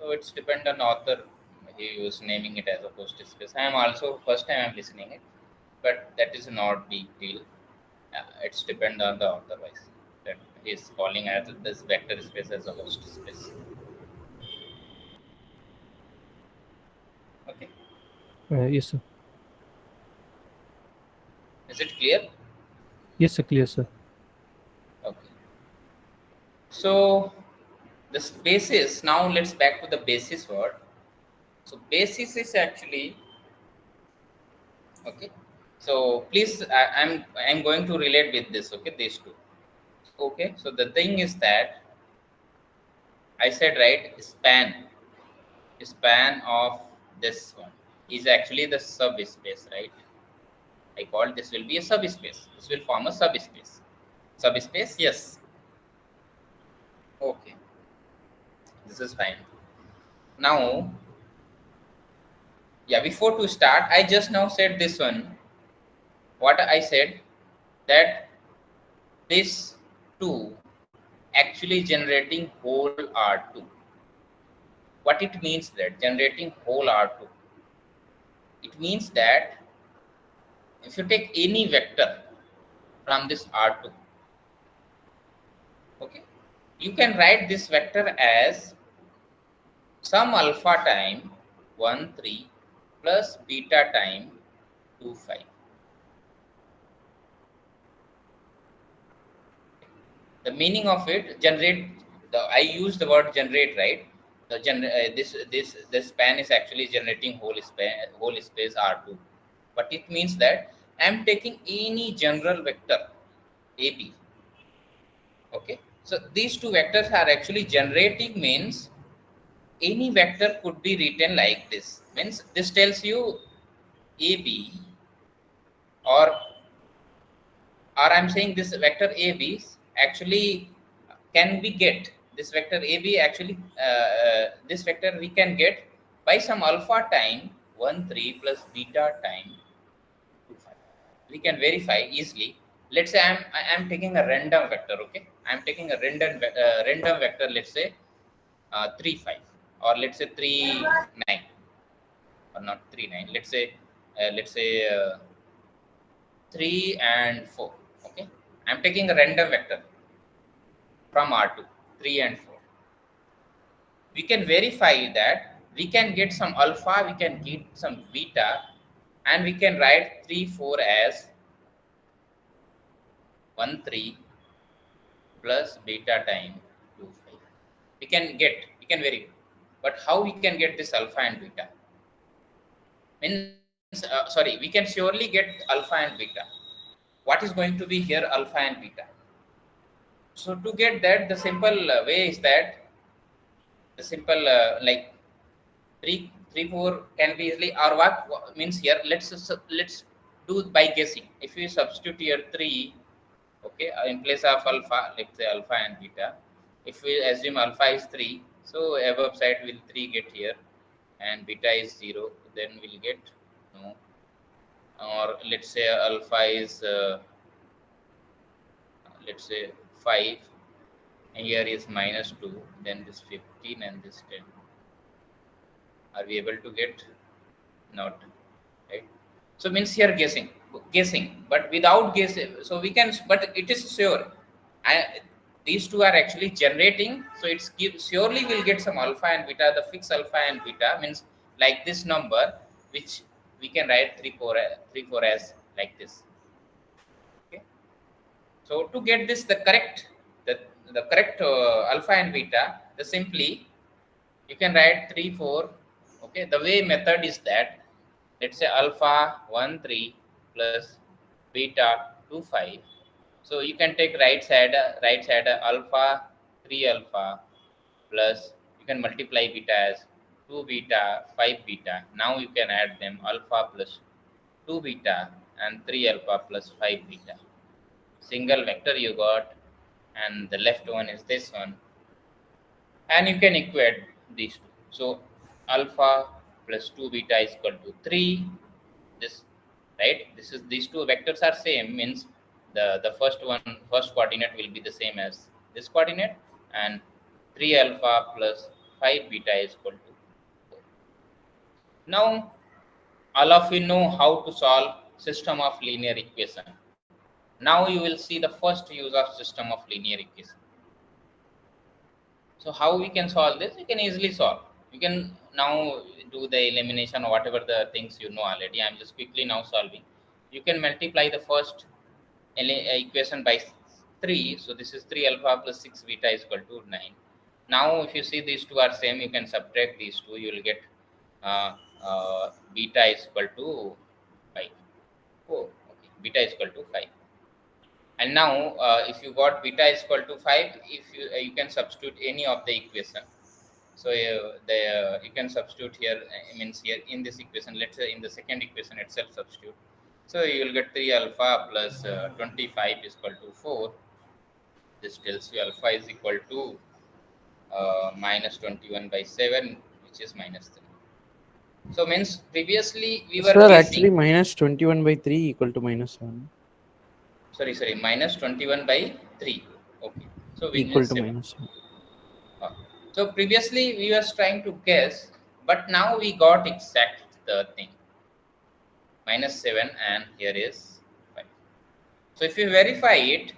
So it's depend on author. He was naming it as a host space. I am also first time I'm listening it, but that is not big deal. It's depend on the author wise that he is calling as this vector space as a host space. Okay, Yes, sir. is it clear? Yes, sir. Clear, sir. Okay, so this basis. Now let's back to the basis word. So basis is actually okay. So please, I'm going to relate with this. Okay, these two. Okay, so the thing is that I said right span of this one is actually the subspace, right? I call this will be a subspace. This will form a subspace. Subspace, yes. Okay, this is fine. Now, yeah, before to start, I just now said this one. What I said that this two actually generating whole R2. What it means that generating whole R2? It means that if you take any vector from this R2, okay, you can write this vector as some alpha time 1 3 plus beta time 2 5. The meaning of it, generate, I use the word generate, right? This span is actually generating whole space R2. But it means that I am taking any general vector AB. Okay, so these two vectors are actually generating, means any vector could be written like this. Means this tells you AB, or I'm saying this vector AB actually can we get this vector AB actually this vector we can get by some alpha time 1 3 plus beta time 2 5. We can verify easily. Let's say I'm taking a random vector. Okay, I'm taking a random vector. Let's say 3 5, or let's say 3 9, or not 3 9. Let's say 3 and 4. Okay, I'm taking a random vector from R2, 3 and 4. We can verify that we can get some alpha, we can get some beta, and we can write 3 4 as 1 3 plus beta time 2 5. We can verify. But how we can get this alpha and beta? Means, sorry, we can surely get alpha and beta. What is going to be here alpha and beta? So to get that, the simple way is that the simple like 3 4 can be easily, or what means here, let's do by guessing. If we substitute here 3, okay, in place of alpha, let's say alpha and beta, if we assume alpha is 3, so above side will 3 get here, and beta is 0, then we'll get no. Or let's say alpha is let's say 5, and here is -2, then this 15 and this 10. Are we able to get? Not, right? So means here guessing, but without guessing, so we can, but it is sure. These two are actually generating, so it's surely will get some alpha and beta. The fixed alpha and beta means like this number, which we can write 3 4 as like this. Okay. So to get this the correct alpha and beta, the simply you can write 3 4. Okay, the way method is that, let's say alpha 1 3 plus beta 2 5. So you can take right side alpha 3 alpha plus, you can multiply beta as 2 beta 5 beta. Now you can add them, alpha plus 2 beta and 3 alpha plus 5 beta. Single vector you got, and the left one is this one, and you can equate these two. So alpha plus 2 beta is equal to 3. This, right, this is, these two vectors are same, means the first coordinate will be the same as this coordinate, and 3 alpha plus 5 beta is equal to 4. Now all of you know how to solve system of linear equation. Now you will see the first use of system of linear equation. So how we can solve this? You can easily solve. You can now do the elimination or whatever the things you know already. I'm just quickly now solving. You can multiply the first equation by 3. So this is 3 alpha plus 6 beta is equal to 9. Now if you see these two are same, you can subtract these two. You will get beta is equal to 5. Oh, okay. Beta is equal to 5. And now if you got beta is equal to 5, if you can substitute any of the equation. So you can substitute here, means here in this equation, let's say in the second equation itself substitute. So you will get 3 alpha plus 25 is equal to 4. This tells you alpha is equal to minus 21 by 7, which is minus 3. So means previously we were Sir, guessing, actually minus 21 by 3 equal to minus 7. Sorry, minus 21 by 3. Okay. So equal minus to 7. minus 7. So previously we was trying to guess, but now we got exact the thing. Minus 7 and here is 5. So if you verify it,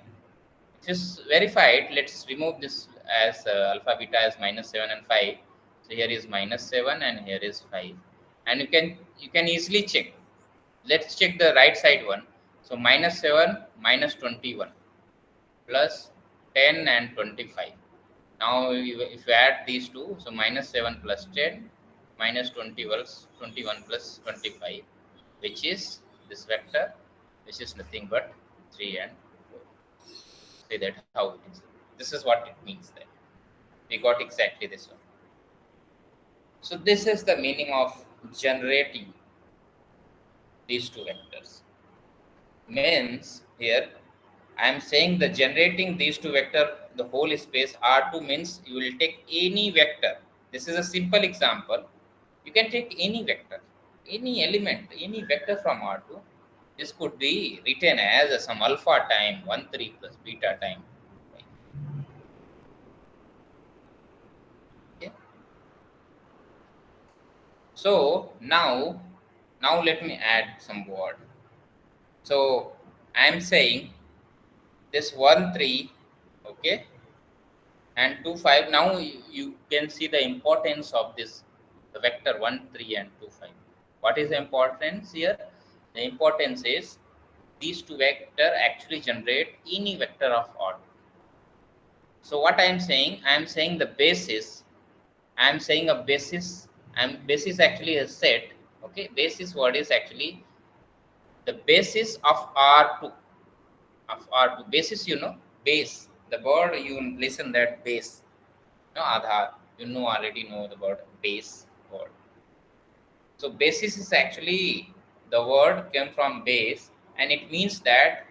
let's remove this as alpha beta as minus 7 and 5. So here is minus 7 and here is 5. And you can easily check. Let's check the right side one. So minus 7 minus 21 plus 10 and 25. Now if you add these two, so minus 7 plus 10 minus 21 plus 25, which is this vector, which is nothing but 3 and 4. Say that how it is. This is what it means then. We got exactly this one. So this is the meaning of generating these two vectors. Means here I am saying the generating these two vector, the whole space R2 means you will take any vector. This is a simple example. You can take any vector, any element, any vector from R2. This could be written as some alpha time 1 3 plus beta time. Okay. So now let me add some word. So I am saying this 1 3, okay, and 2 5. Now you can see the importance of this, the vector 1 3 and 2 5. What is the importance here? The importance is these two vector actually generate any vector of order. So what I am saying, I am saying the basis. I am saying a basis. Basis actually a set. Okay, basis word is actually the basis of R2. Of R2 basis, base. The word you listen that base. No, Aadhaar. Already know the word base word. So basis is actually the word came from base, and it means that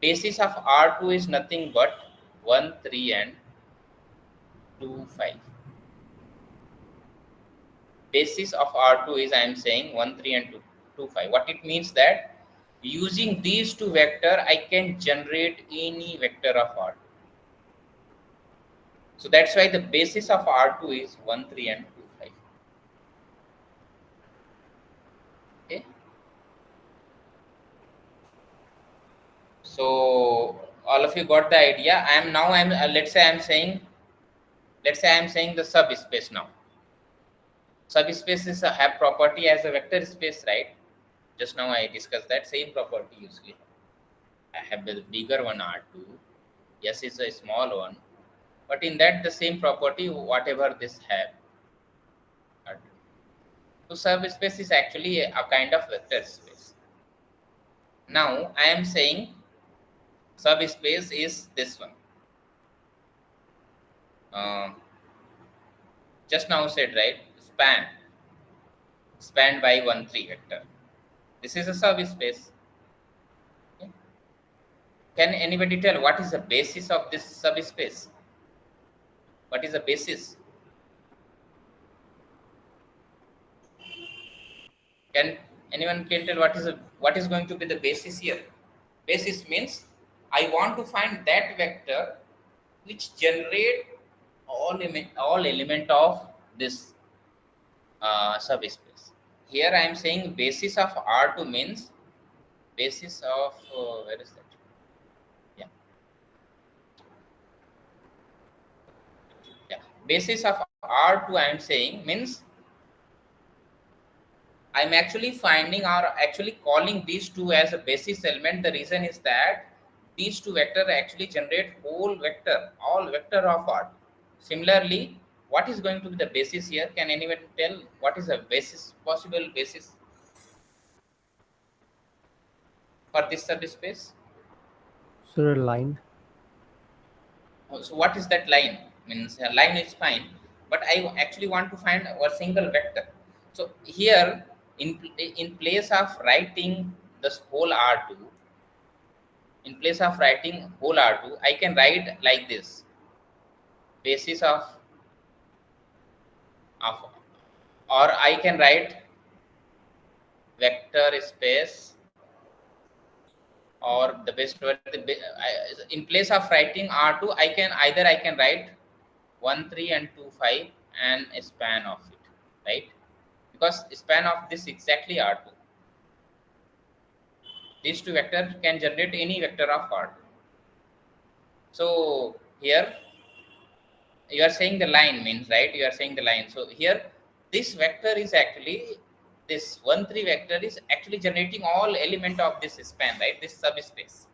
basis of R2 is nothing but 1, 3 and 2, 5. Basis of R2 is, I am saying, 1, 3 and 2, 5. What it means that using these two vector, I can generate any vector of R2. So that's why the basis of R2 is 1, 3 and 2, 5. Okay. So all of you got the idea. I'm let's say I'm saying the subspace now. Subspaces have property as a vector space, right? Just now I discussed that same property usually. I have the bigger one R2. Yes, it's a small one, but in that the same property whatever this have. R2. So subspace is actually a kind of vector space. Now I am saying subspace is this one. Uh, just now said right, spanned by 1 3 vector. This is a subspace. Okay. Can anybody tell what is the basis of this subspace? What is the basis? Can anyone can tell what is going to be the basis here? Basis means I want to find that vector which generate all element of this subspace. Here I am saying basis of R2 means basis of where is that? Yeah, yeah. Basis of R2 I am saying means I'm actually finding or actually calling these two as a basis element. The reason is that these two vector actually generate all vector of R. Similarly, what is going to be the basis here? Can anyone tell what is a basis, possible basis for this subspace? So a line. So what is that line? Means a line is fine, but I actually want to find a single vector. So here, in place of writing this whole R2, in place of writing whole R2, I can write like this: basis of, or I can write vector space or the best word, in place of writing R2, I can write 1 3 and 2 5 and a span of it, right? Because span of this exactly R2. These two vectors can generate any vector of R2. So here you are saying the line means, right? You are saying the line. So here this vector is actually, this 1 3 vector is actually generating all element of this span, right? This subspace.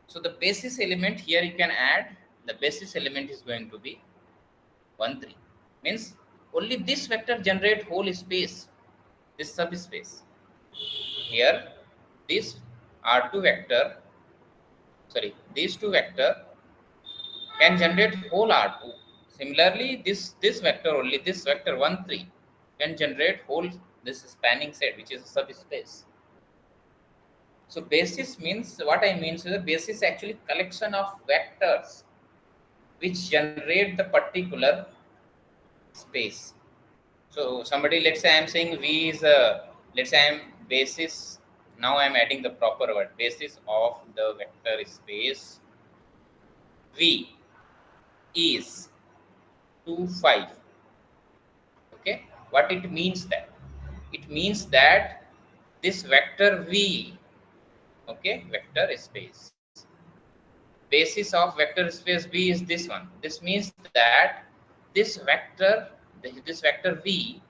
So the basis element here you can add, the basis element is going to be 1 3. Means only this vector generate whole space, this subspace. Here this R2 vector, sorry, these two vector can generate whole R2. Similarly, this vector, only this vector 1 3 can generate whole this spanning set, which is a subspace. So basis means, what I mean is the basis actually collection of vectors which generate the particular space. So somebody, let's say I'm saying V is a, let's say I'm basis, now I'm adding the proper word, basis of the vector space V is 2 5. Okay, what it means that? It means that this vector V, okay, vector space, basis of vector space V is this one. This means that this vector, this vector V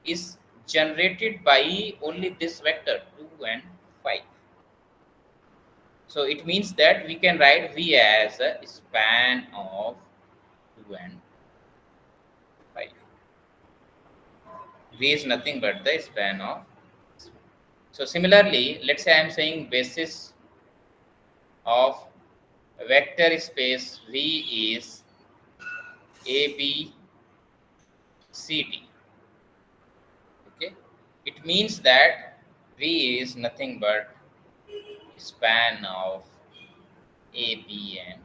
is generated by only this vector 2 and 5. So it means that we can write V as a span of 2 and 5. V is nothing but the span of. So similarly, let's say I am saying basis of vector space V is ABCD. Okay, it means that V is nothing but span of A, B, and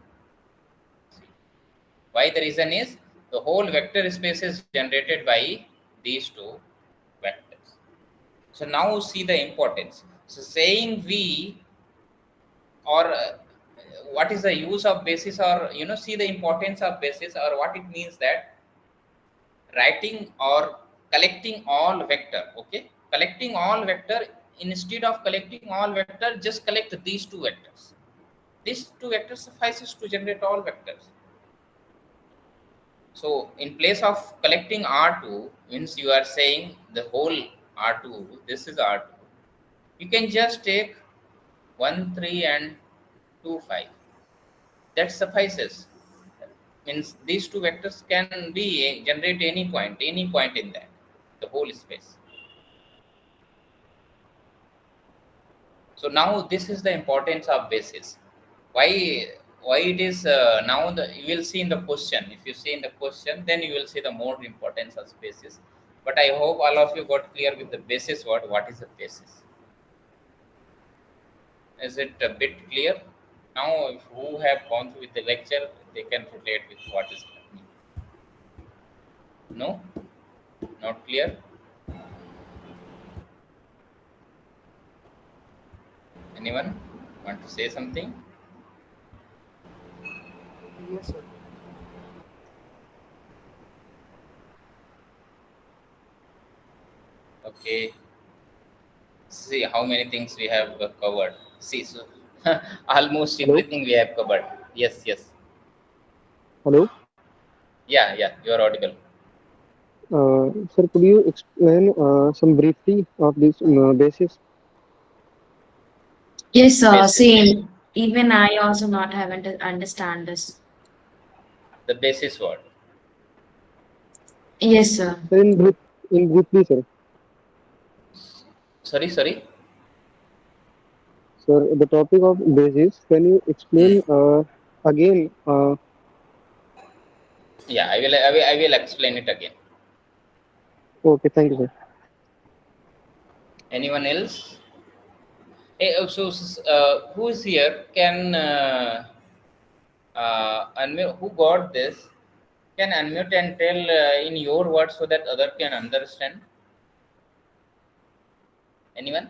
C. Why? The reason is the whole vector space is generated by these two vectors. So now see the importance. So saying V, or what is the use of basis, or see the importance of basis, or what it means that writing or collecting all vector. Okay, collecting all vector, instead of collecting all vector, just collect these two vectors. These two vectors suffices to generate all vectors. So in place of collecting R2, means you are saying the whole R2, this is R2, you can just take 1 3 and 2 5. That suffices. Means these two vectors can be generate any point in that, the whole space. So now this is the importance of basis. Why it is now, the you will see in the question. If you see in the question, then you will see the more importance of basis. But I hope all of you got clear with the basis. What is the basis? Is it a bit clear? Now, if who have gone through with the lecture, they can relate with what is happening. No, not clear. Anyone want to say something? Yes, sir. Okay. See how many things we have covered. See, so almost Hello? everything we have covered. Yes, yes. Hello? Yeah, you are audible. Sir, could you explain some briefly of this basis? Yes, Basis. same. Even I also not haven't understand this. The basis what? Yes, sir. Sir, in briefly, sir. Sorry. Sir, the topic of basis, can you explain again? Yeah, I will explain it again. Okay, thank you, sir. Anyone else? Hey, who is here? Can unmute? Who got this? Can unmute and tell in your words so that other can understand. Anyone?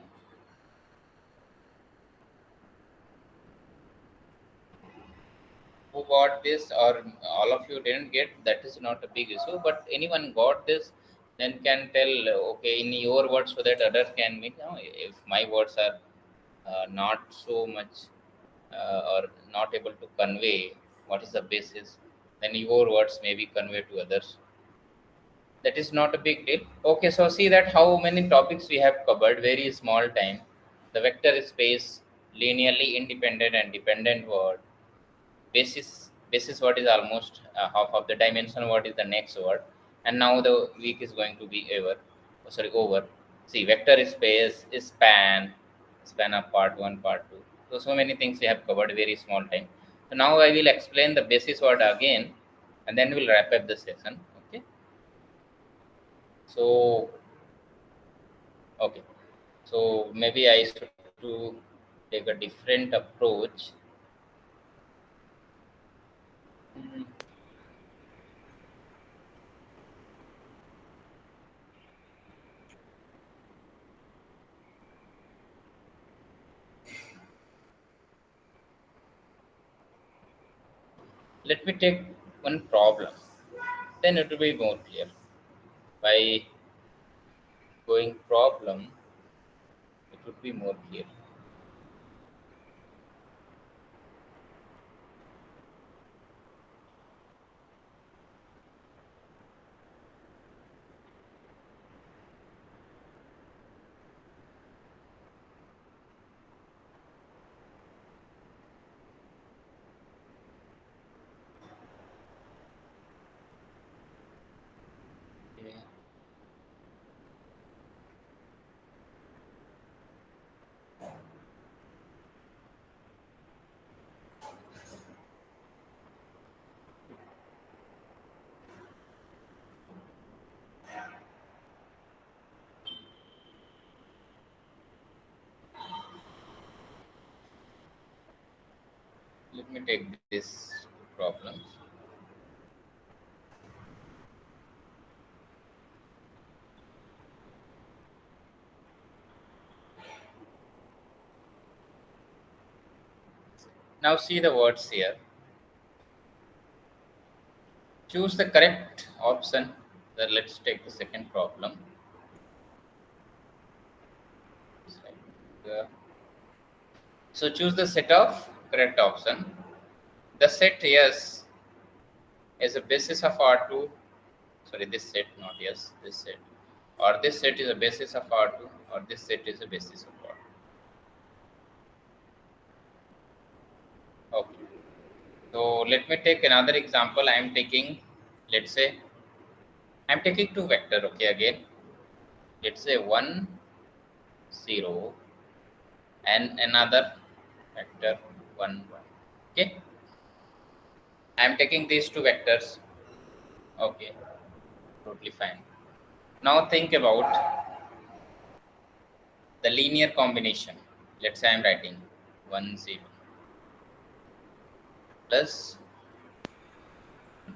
got this or all of you didn't get, that is not a big issue. But anyone got this, then can tell, okay, in your words, so that others can make. No, if my words are not so much or not able to convey what is the basis, then your words may be conveyed to others. That is not a big deal. Okay, so see that how many topics we have covered, very small time. The vector space, linearly independent and dependent word, basis word is almost half of the dimension word is the next word, and now the week is going to be over. See, vector space is span of part 1, part 2. So many things we have covered, very small time. So now I will explain the basis word again, and then we'll wrap up the session. Okay. So okay, so maybe I should to take a different approach. Mm, Let me take one problem, then it will be more clear. By going problem, it would be more clear. Okay. Let me take this problems. Now see the words here. Choose the correct option. Then let's take the second problem. So choose the set of correct option. The set yes is a basis of R2. Sorry, this set, not yes, this set. Or this set is a basis of R2, or this set is a basis of R2. Okay. So let me take another example. I am taking, let's say, I am taking two vector. Okay, again, let's say 1, 0, and another vector 1, 1. Okay, I am taking these two vectors. Okay, totally fine. Now think about the linear combination. Let's say I am writing 1, 0 plus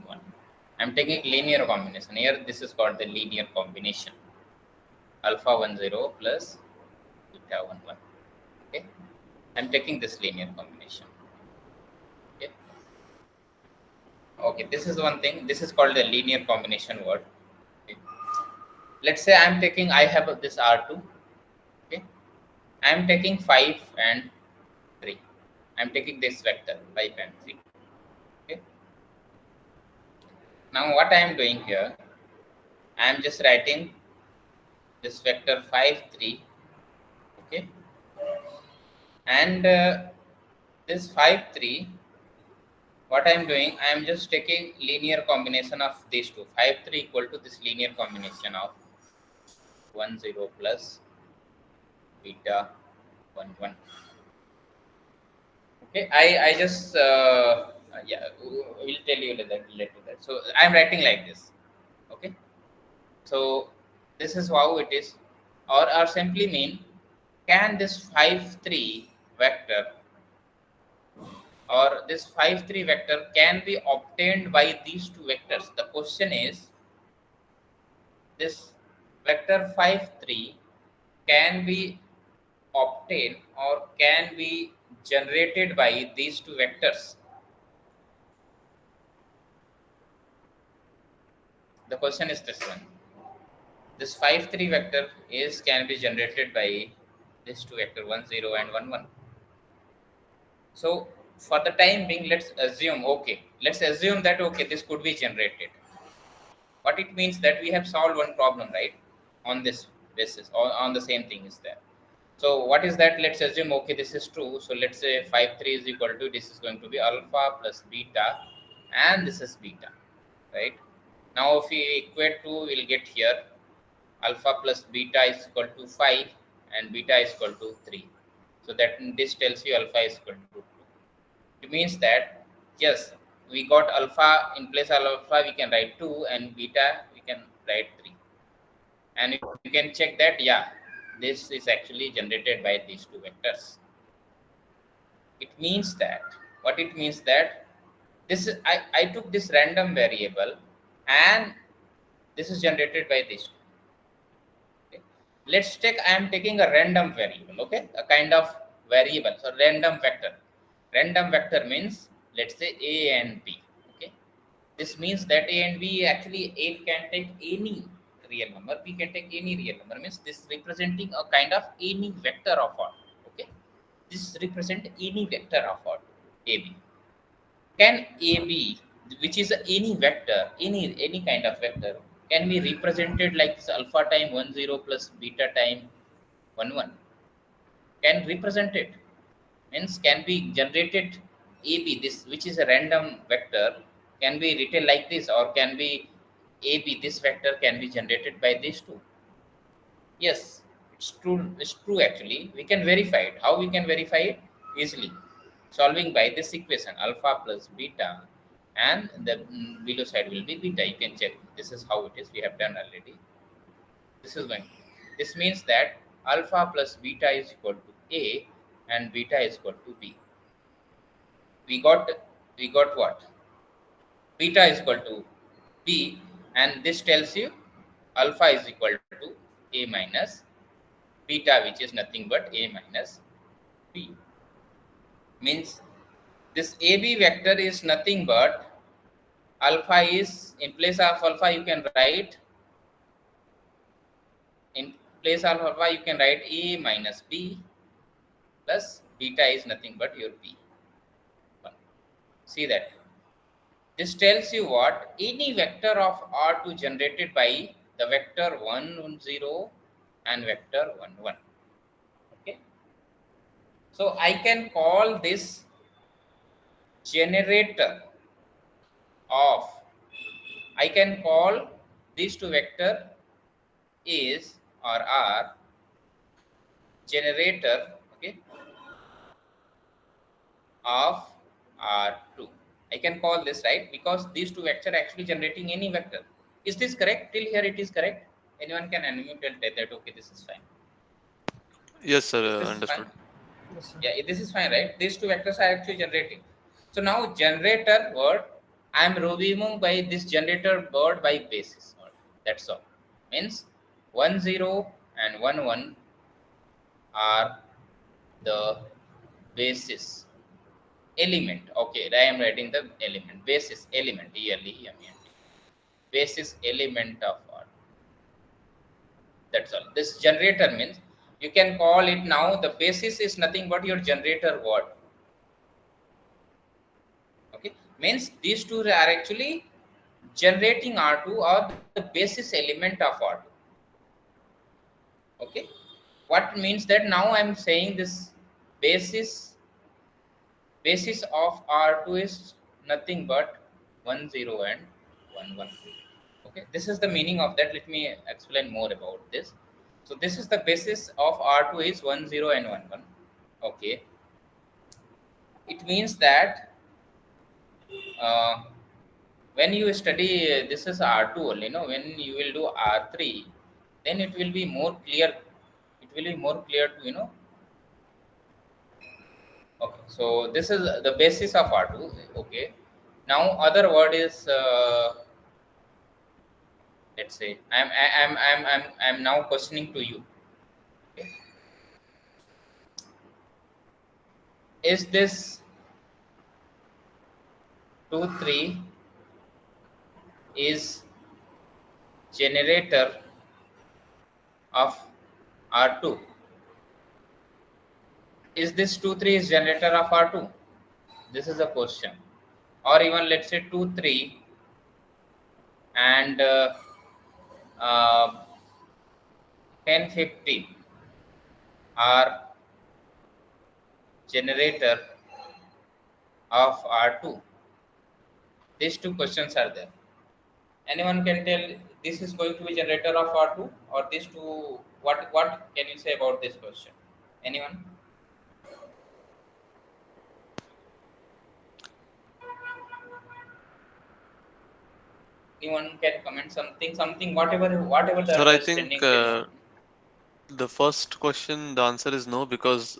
1. I'm taking linear combination. Here, this is called the linear combination. Alpha 1, 0 plus beta 1, 1. Okay. I'm taking this linear combination. Okay. Okay. This is one thing. This is called the linear combination word. Okay. Let's say I'm taking, I have this R2. Okay. I'm taking 5 and 3. I'm taking this vector 5 and 3. Okay. Now what I am doing here, I am just writing this vector 5, 3. Okay. And this 5, 3, what I am doing, I am just taking linear combination of these two. 5, 3 equal to this linear combination of 1, 0 plus beta 1, 1. Okay, I just, yeah, we'll tell you later that. So I am writing like this. Okay, so this is how it is. Or simply mean, can this 5, 3 vector or this 5, 3 vector can be obtained by these two vectors? The question is, this vector 5, 3 can be obtained or can be generated by these two vectors. the question is this one. This 5 3 vector is can be generated by this two vector 1 0 and 1 1. So for the time being, let's assume that okay, this could be generated. What it means that we have solved one problem, right? On this basis, or on the same thing is there. So what is that? Let's assume okay, this is true. So let's say 5 3 is equal to, this is going to be alpha plus beta, and this is beta, right? Now if we equate 2, we'll get here alpha plus beta is equal to 5 and beta is equal to 3. So that this tells you alpha is equal to 2. It means that yes, we got alpha, in place of alpha we can write 2 and beta we can write 3. And you can check that, yeah, this is actually generated by these two vectors. It means that, what it means that this is, I took this random variable and this is generated by this. Okay. Let's take, I am taking a random variable, okay, a kind of variable. So random vector. Random vector means, let's say A and B. Okay. This means that A and B, actually A can take any real number, B can take any real number. Means this is representing a kind of any vector of order. Okay. This represent any vector of order AB. Can AB, which is any vector, any kind of vector, can be represented like this alpha time 1 0 plus beta time 1 1? Can represent it, means can be generated AB, this which is a random vector, can be written like this, or can be AB, this vector can be generated by these two. Yes, it's true. It's true actually. We can verify it. How we can verify it? Easily. Solving by this equation alpha plus beta, and the below side will be beta. You can check. This is how it is. We have done already. This is going. This means that alpha plus beta is equal to A and beta is equal to B. We got what? Beta is equal to B, and this tells you alpha is equal to A minus beta, which is nothing but A minus B. Means this AB vector is nothing but alpha is, in place of alpha you can write, in place of alpha you can write A minus B plus beta is nothing but your B. See that. This tells you what? Any vector of R2 generated by the vector 1 0 and vector 1 1. Okay. So I can call this generator of, I can call these two vector is or are generator, okay, of R2. I can call this, right, because these two vectors are actually generating any vector. Is this correct? Till here it is correct? Anyone can unmute and tell that okay, this is fine. Yes, sir. This is Understood. fine. Yeah, this is fine, right? These two vectors are actually generating. So now generator word, I am removing by this generator word by basis word. That's all. Means 1 0 and 1 1 are the basis element. Okay, I am writing the element, basis element, basis element of what? That's all. This generator means, you can call it now, the basis is nothing but your generator word. Okay, means these two are actually generating R2 or the basis element of R2. Okay, what means that now I am saying this basis of R2 is nothing but 1 0 and 1 1. Okay, this is the meaning of that. Let me explain more about this. So this is the basis of R2 is 1 0 and 1 1. Okay, it means that uh, when you study this is R2 only, when you will do R3, then it will be more clear. It will be more clear to Okay, so this is the basis of R2. Okay, now other word is let's say I'm now questioning to you. Okay. Is this 2 3 is generator of R2. Is this 2 3 is generator of R2? This is a question. Or even let's say 2 3 and uh, 10 15 are generator of R2. These two questions are there. Anyone can tell this is going to be generator of R2 or these two? What can you say about this question? Anyone? Anyone can comment something, whatever the Sir, I think understanding till now. the first question, the answer is no, because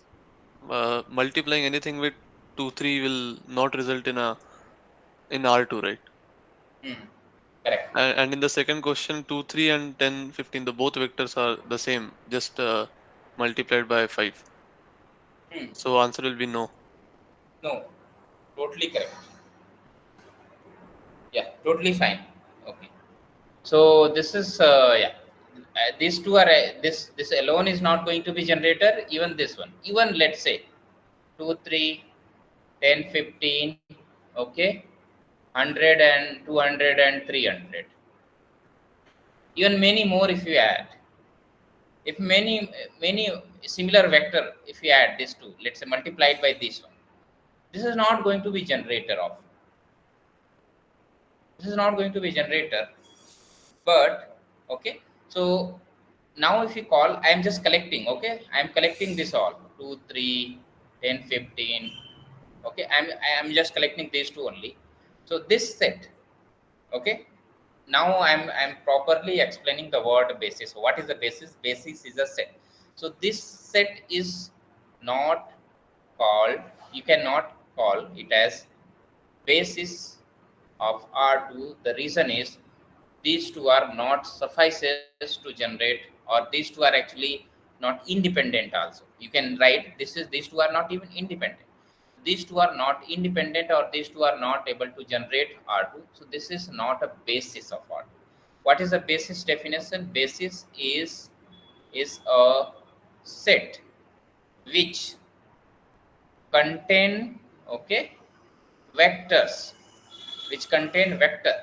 multiplying anything with 2, 3 will not result in R2, right? Hmm. Correct. And in the second question, 2, 3 and 10, 15, the both vectors are the same, just multiplied by 5. Hmm. So answer will be no. No, totally correct. Yeah, totally fine. Okay. So this is yeah. These two are this alone is not going to be generator. Even this one. Even let's say 2, 3, 10, 15. Okay, 100 and 200 and 300. Even many more if you add. If many similar vector, if you add these two, let's say multiplied by this one, this is not going to be generator of. This is not going to be generator. But okay, so now if you call, I am just collecting. Okay, I am collecting this all 2 3 10 15. Okay, I am just collecting these two only. So this set, okay, now I'm properly explaining the word basis. What is the basis? Basis is a set. So this set is not called, you cannot call it as basis of R2. The reason is these two are not suffices to generate, or these two are actually not independent also. You can write this is, these two are not even independent. These two are not independent, or these two are not able to generate R2. So this is not a basis of R2. What is a basis definition? Basis is a set which contain, okay, vectors, which contain vector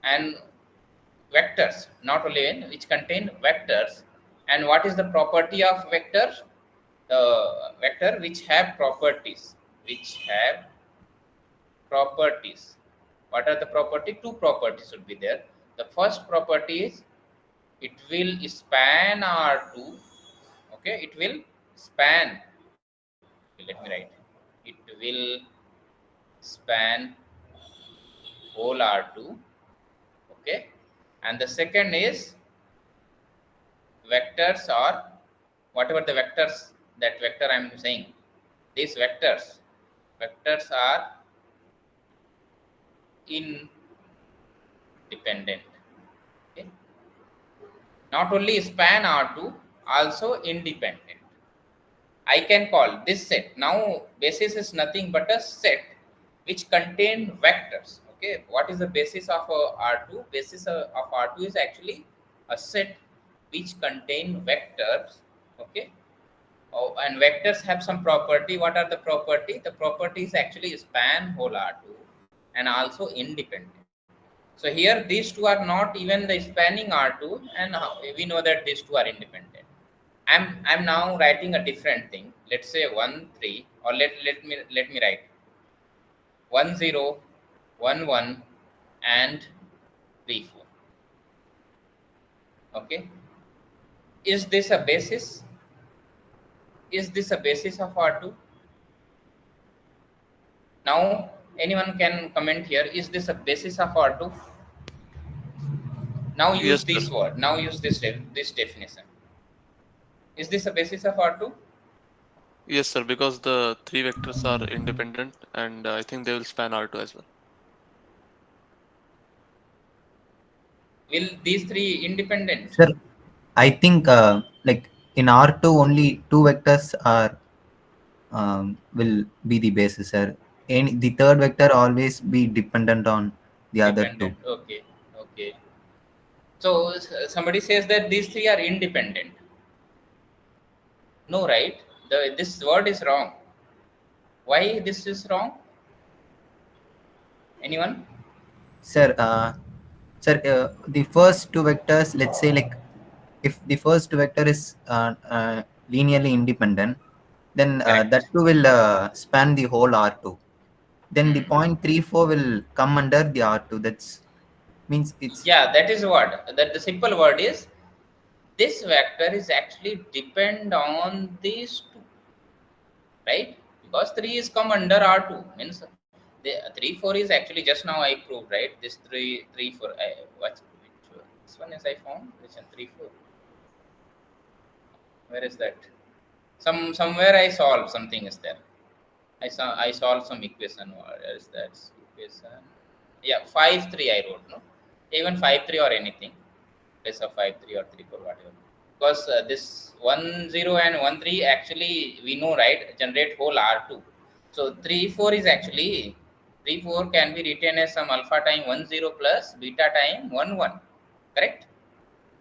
and vectors, not only n, which contain vectors. And what is the property of vector? The vector which have properties, which have properties. What are the property? Two properties should be there. The first property is it will span R2. Okay, it will span. Let me write. It will span whole R2. Okay, and the second is vectors, or whatever the vectors, that vector I'm saying, these vectors are independent. Okay, not only span R2, also independent. I can call this set. Now, basis is nothing but a set which contain vectors. Okay, what is the basis of R2? Basis of R2 is actually a set which contain vectors. Okay, oh, and vectors have some property. What are the property? The properties actually span whole R2 and also independent. So here these two are not even the spanning R2, and we know that these two are independent. I'm now writing a different thing. Let's say 1 3, or let me write 1 0, 1 1, and 3 4. Okay, is this a basis? Is this a basis of R2? Now anyone can comment here. Is this a basis of R2? Now use Yes, sir. this word. Now use this definition. Is this a basis of R2? Yes, sir, because the three vectors are independent, and I think they will span R2 as well. Will these three independent? Sir, I think like in R2 only two vectors are will be the basis, sir. The third vector always be dependent on the other two. Dependent. Okay. Okay. So somebody says that these three are independent. No, right? This word is wrong. Why this is wrong? Anyone? Sir, the first two vectors, let's say like if the first vector is linearly independent, then that Correct. too will span the whole R2. Then the Hmm. point 34 will come under the R2. That's means it's Yeah, that is what. That the simple word is this vector is actually depend on these two, right? Because 3 is come under R2 means the 3 4 is actually just now I proved, right? This 3 4 what which this one is I found which one 3 4, where is that? Somewhere I solved something is there. I solved some equation. Where is that equation? Yeah, 5 3 I wrote, no, even 5 3 or anything, place of 5 3 or 3 4 whatever, because this 1 0 and 1 3 actually we know, right, generate whole R2. So 3 4 is actually 3 4 can be written as some alpha time 1 0 plus beta time 1 1, correct?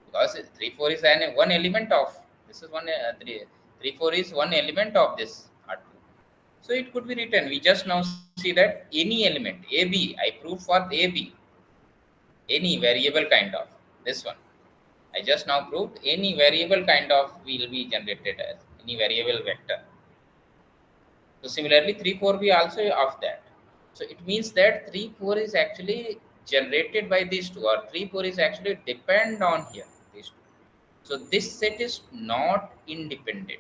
Because 3 4 is an one element of this is one 3 4 is one element of this R2. So it could be written. We just now see that any element AB, I prove for AB, any variable kind of this one. I just now proved any variable kind of will be generated as any variable vector. So similarly, 3 4 we also of that. So it means that 3 4 is actually generated by these two, or 3 4 is actually depend on here these two. So this set is not independent,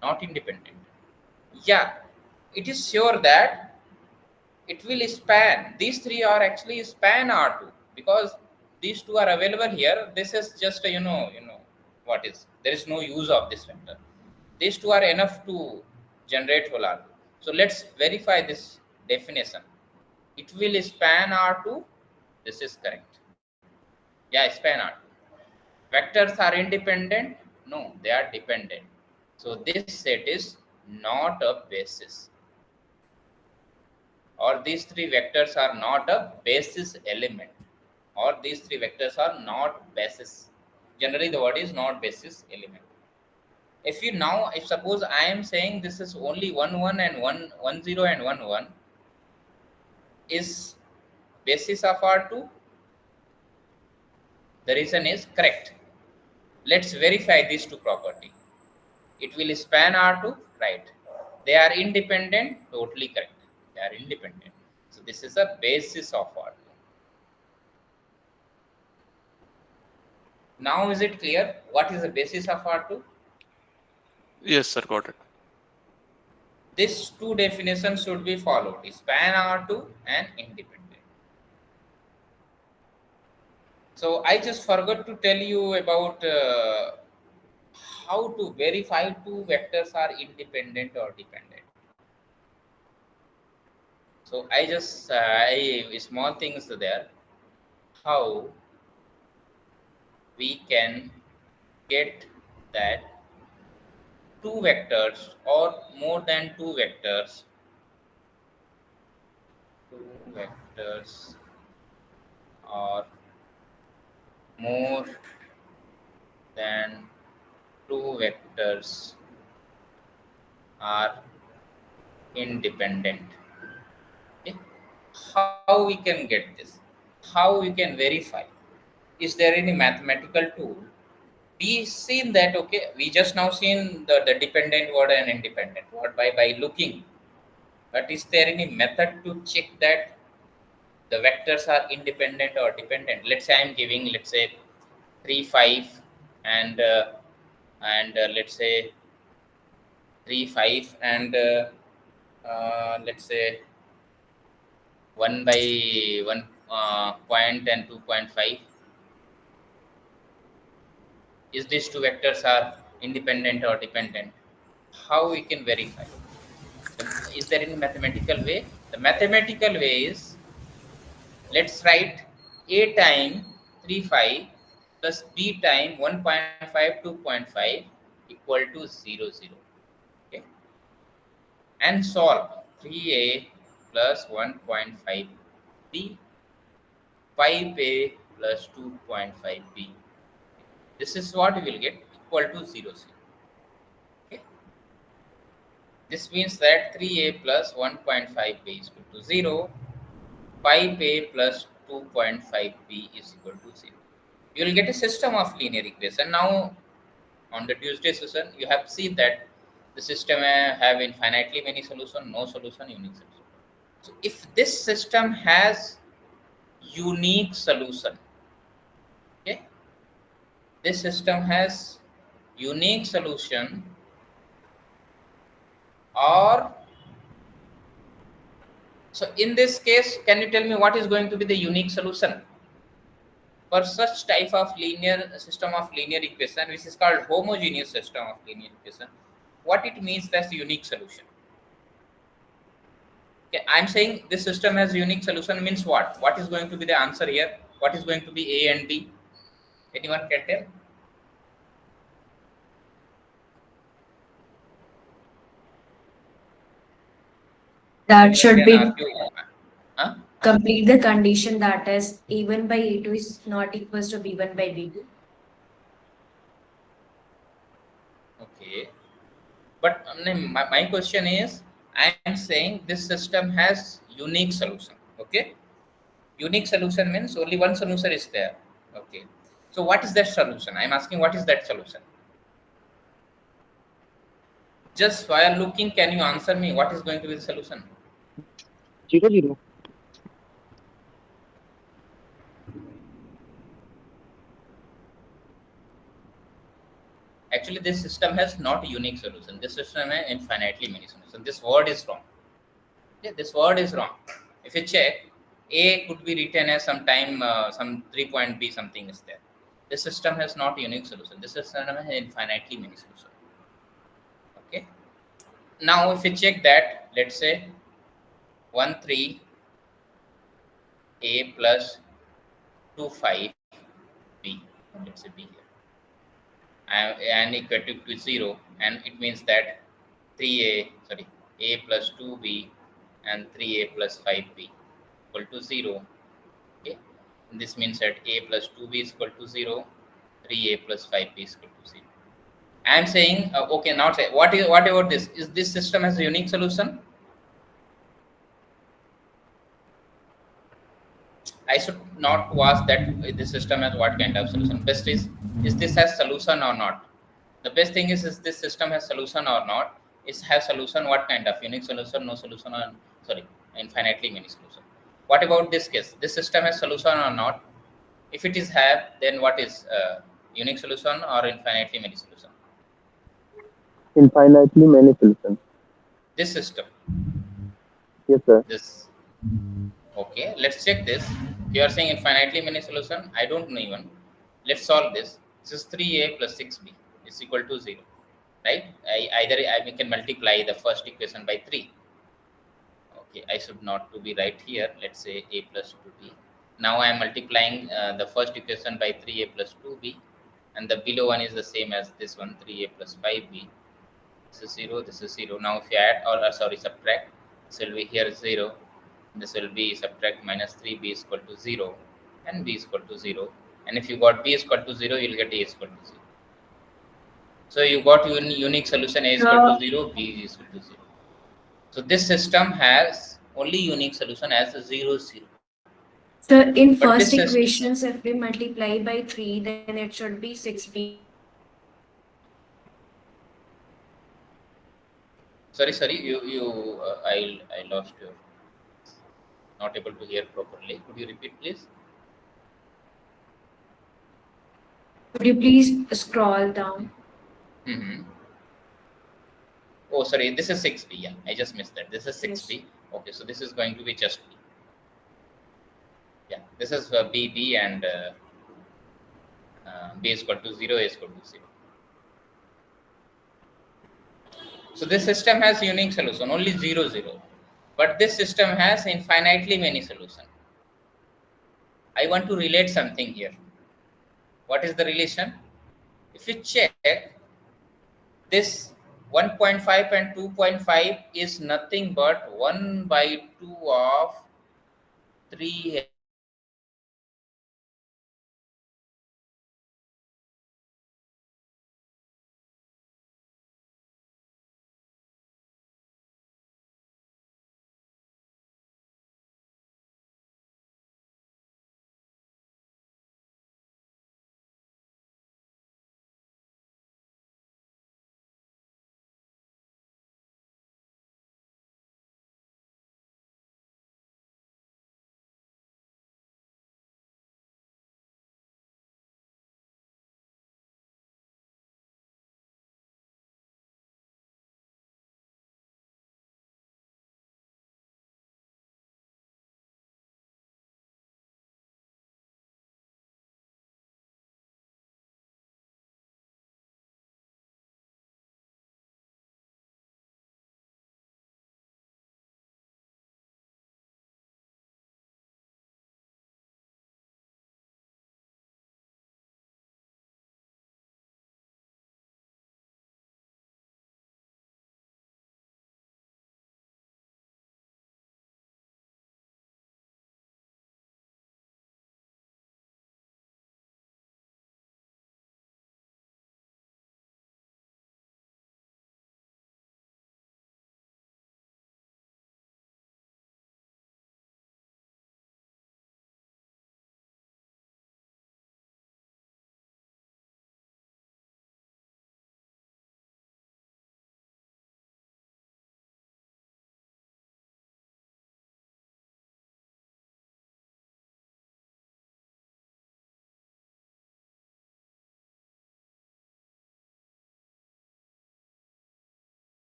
not independent. Yeah, it is sure that it will span. These three are actually span R2 because these two are available here. This is just a, what is, there is no use of this vector. These two are enough to generate whole R2. So let's verify this definition. It will span R2. This is correct. Yeah, span R2. Vectors are independent? No, they are dependent. So this set is not a basis, or these three vectors are not a basis element, or these three vectors are not basis. Generally the word is not basis element. If you now, if suppose I am saying this is only 1 1 and 1 0 and 1 1 is basis of R2, the reason is correct. Let's verify these two property. It will span R2, right? They are independent, totally correct. They are independent. So this is a basis of R2. Now is it clear what is the basis of R2? Yes, sir, got it. These two definitions should be followed: span R2 and independent. So I just forgot to tell you about how to verify two vectors are independent or dependent. So I just small things there, how we can get that two vectors or more than two vectors or more than two vectors are independent. Okay? How we can get this? How we can verify? Is there any mathematical tool? We seen that, okay, we just now seen the dependent word and independent word by looking. But is there any method to check that the vectors are independent or dependent? Let's say I'm giving, let's say 3 5 and let's say 3 5 and let's say 1 by 1 point and 2.5. Is these two vectors are independent or dependent? How we can verify? Is there any mathematical way? The mathematical way is, let's write a time 3 5 plus b time 1.5 2.5 equal to 0 0. Okay, and solve 3a plus 1.5b 5a plus 2.5b. This is what we will get equal to 0, 0. Okay. This means that 3a plus 1.5b is equal to 0. 5a plus 2.5b is equal to 0. You will get a system of linear equation. Now, on the Tuesday session, you have seen that the system have infinitely many solution, no solution, unique solution. So, if this system has unique solution, okay, this system has unique solution, or so in this case, can you tell me what is going to be the unique solution for such type of linear system of linear equation, which is called homogeneous system of linear equation? What it means that's unique solution? Okay, I'm saying this system has unique solution means what? What is going to be the answer here? What is going to be A and B? Anyone can tell? That Anyone should can be argue? Huh? complete the condition, that is A1 by A2 is not equals to B1 by B2. Okay. But my question is, I am saying this system has unique solution. Okay. Unique solution means only one solution is there. Okay. So what is that solution? I'm asking what is that solution? Just while looking, can you answer me what is going to be the solution? 0, 0. Actually, this system has not a unique solution. This system has infinitely many solutions. This word is wrong. Yeah, this word is wrong. If you check, A could be written as sometime some 3.b something is there. This system has not a unique solution. This system has infinitely many solutions. Okay. Now, if you check that, let's say 1 3 A plus 2 5 B. Let's say B here, and equal to 0, and it means that 3a sorry a plus 2b and 3a plus 5b equal to 0. Okay, and this means that a plus 2b is equal to 0, 3a plus 5b is equal to 0. I am saying okay, now say what about this? Is this system has a unique solution? I should not ask that this system has what kind of solution. Best is this has solution or not? The best thing is this system has solution or not? Is has solution what kind of unique solution, no solution, or sorry, infinitely many solution. What about this case? This system has solution or not? If it is have, then what is unique solution or infinitely many solution? Infinitely many solutions. This system, Yes, sir. this. Okay, let's check this. You are saying infinitely many solution. I don't know even. Let's solve this. This is 3a plus 6b is equal to 0, right? We can multiply the first equation by 3. Okay, I should not to be right here. Let's say a plus 2b. Now I am multiplying the first equation by 3a plus 2b, and the below one is the same as this one, 3a plus 5b. This is 0, this is 0. Now if you add or sorry subtract, this will be here 0. This will be subtract minus 3b is equal to 0, and b is equal to 0. And if you got b is equal to 0, you will get a is equal to 0. So you got unique solution a is equal to 0, b is equal to 0. So this system has only unique solution as 0, 0. So in But first this system, equations, if we multiply by 3, then it should be 6b. sorry, I lost your, not able to hear properly. Could you repeat, please? Could you please scroll down? Mm-hmm. Oh, sorry, this is 6b. Yeah, I just missed that. This is 6b. Yes. Okay, so this is going to be just b. Yeah, this is b, and b is equal to 0, a is equal to 0. So this system has unique solution, only 0, 0. But this system has infinitely many solution. I want to relate something here. What is the relation? If you check, this 1.5 and 2.5 is nothing but 1 by 2 of 3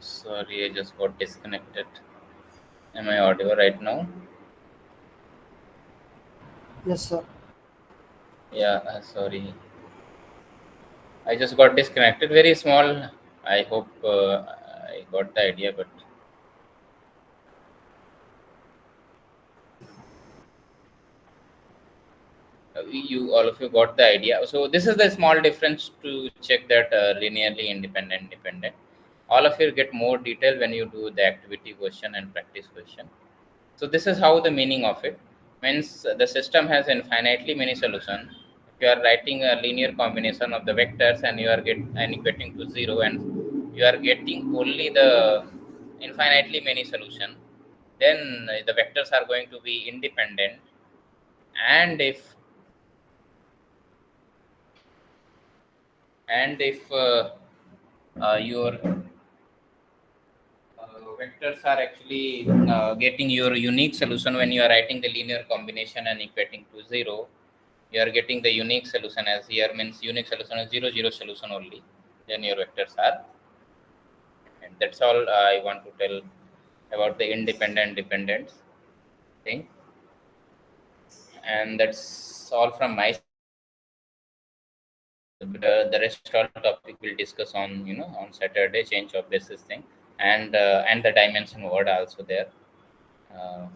Sorry, I just got disconnected. Am I audible right now? Yes, sir. Yeah, sorry. I just got disconnected. Very small. I hope I got the idea, but you all of you got the idea. So this is the small difference to check that linearly independent, dependent. All of you get more detail when you do the activity question and practice question. So this is how the meaning of it means the system has infinitely many solutions. If you are writing a linear combination of the vectors and you are equating to zero and you are getting only the infinitely many solution, then the vectors are going to be independent. And if your vectors are actually getting your unique solution when you are writing the linear combination and equating to zero, you are getting the unique solution, as here means unique solution is 0 0 solution only, then your vectors are. And that's all I want to tell about the independent dependence thing. And that's all from my side. But the rest all topic we'll discuss on on Saturday, change of basis thing, and the dimension word also there. uh,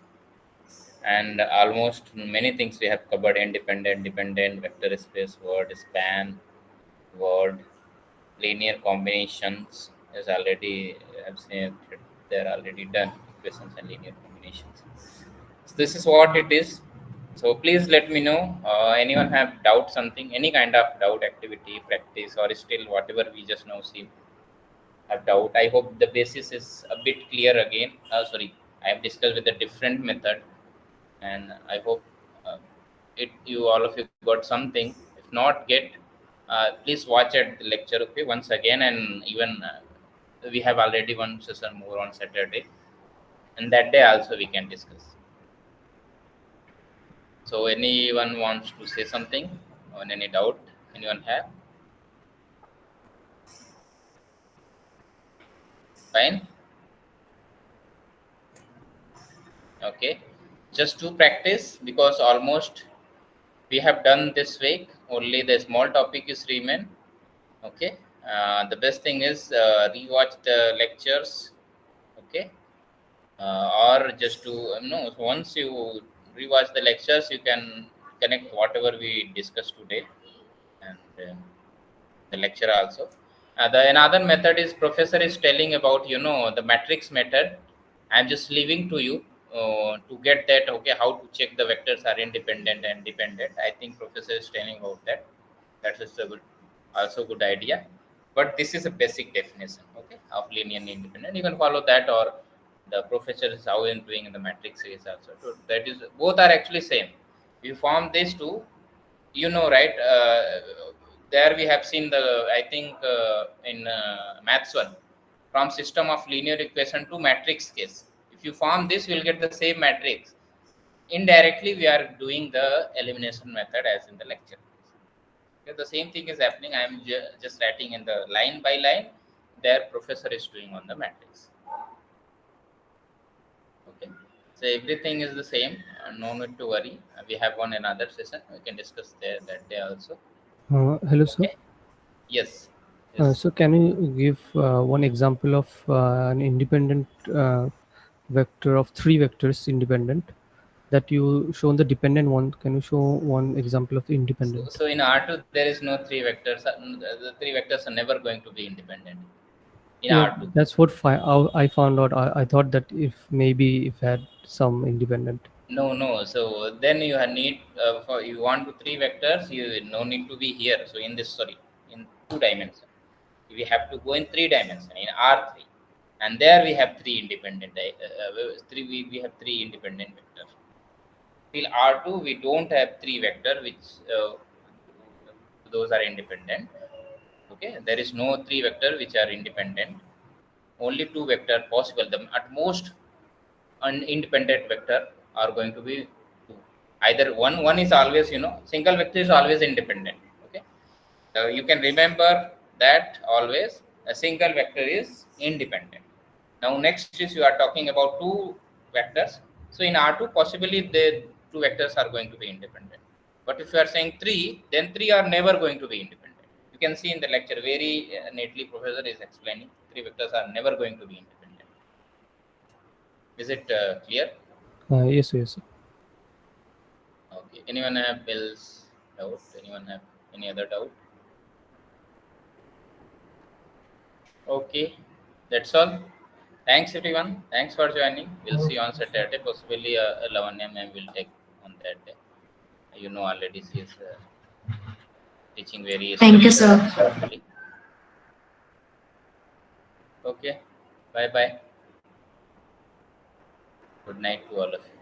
and almost many things we have covered: independent, dependent, vector space, word span, word, linear combinations is already, I've seen it, they're already done, equations and linear combinations. So this is what it is. So please let me know, anyone have doubt something, any kind of doubt, activity, practice, or still whatever we just now see have doubt. I hope the basis is a bit clear again. Sorry, I have discussed with a different method, and I hope uh, it you all of you got something. If not get, please watch at the lecture, okay, once again. And even we have already one session more on Saturday, and that day also we can discuss. So anyone wants to say something on any doubt anyone have? Fine. Okay, just to practice, because almost we have done this week, only the small topic is remain. Okay, the best thing is rewatch the lectures. Okay, or just to no, once you rewatch the lectures, you can connect whatever we discussed today, and the lecture also. The another method is professor is telling about the matrix method. I'm just leaving to you to get that. Okay, how to check the vectors are independent and dependent. I think professor is telling about that. That is a good, also good idea. But this is a basic definition, okay, of linear independent. You can follow that, or the professor is how in doing in the matrix series also. So that is, both are actually same. You form these two, right? There we have seen the, I think in maths one, from system of linear equation to matrix case. If you form this, you will get the same matrix. Indirectly, we are doing the elimination method as in the lecture. Okay, the same thing is happening. I am just writing in the line by line. Their professor is doing on the matrix. Okay, so everything is the same. No need to worry. We have one another session. We can discuss there that day also. Hello, sir. Okay. Yes. Yes. So can you give one example of an independent vector of three vectors independent that you shown the dependent one? Can you show one example of the independent? So in R2 there is no three vectors. The three vectors are never going to be independent in Yeah, R2. that's what I found out. I thought that if had some independent. No. So then you need for you want to three vectors. You no need to be here. So in this, sorry, in two dimension, we have to go in three dimension in R3, and there we have three independent. We have three independent vectors. Till R2 we don't have three vector which those are independent. Okay, there is no three vector which are independent. Only two vector possible. The at most an independent vector are going to be two. Either one is always, single vector is always independent. Okay, you can remember that always. a single vector is independent. Now next is you are talking about two vectors. So in R2 possibly the two vectors are going to be independent. But if you are saying 3, then 3 are never going to be independent. You can see in the lecture very neatly professor is explaining 3 vectors are never going to be independent. Is it clear? Yes, yes. Okay. Anyone have else doubt? Anyone have any other doubt? Okay. That's all. Thanks everyone. Thanks for joining. We'll see you on Saturday. Possibly 11 a.m. will take on that day. You know already she is teaching very Thank you, structured sir. and thoughtfully. Okay. Bye bye. Good night to all of you.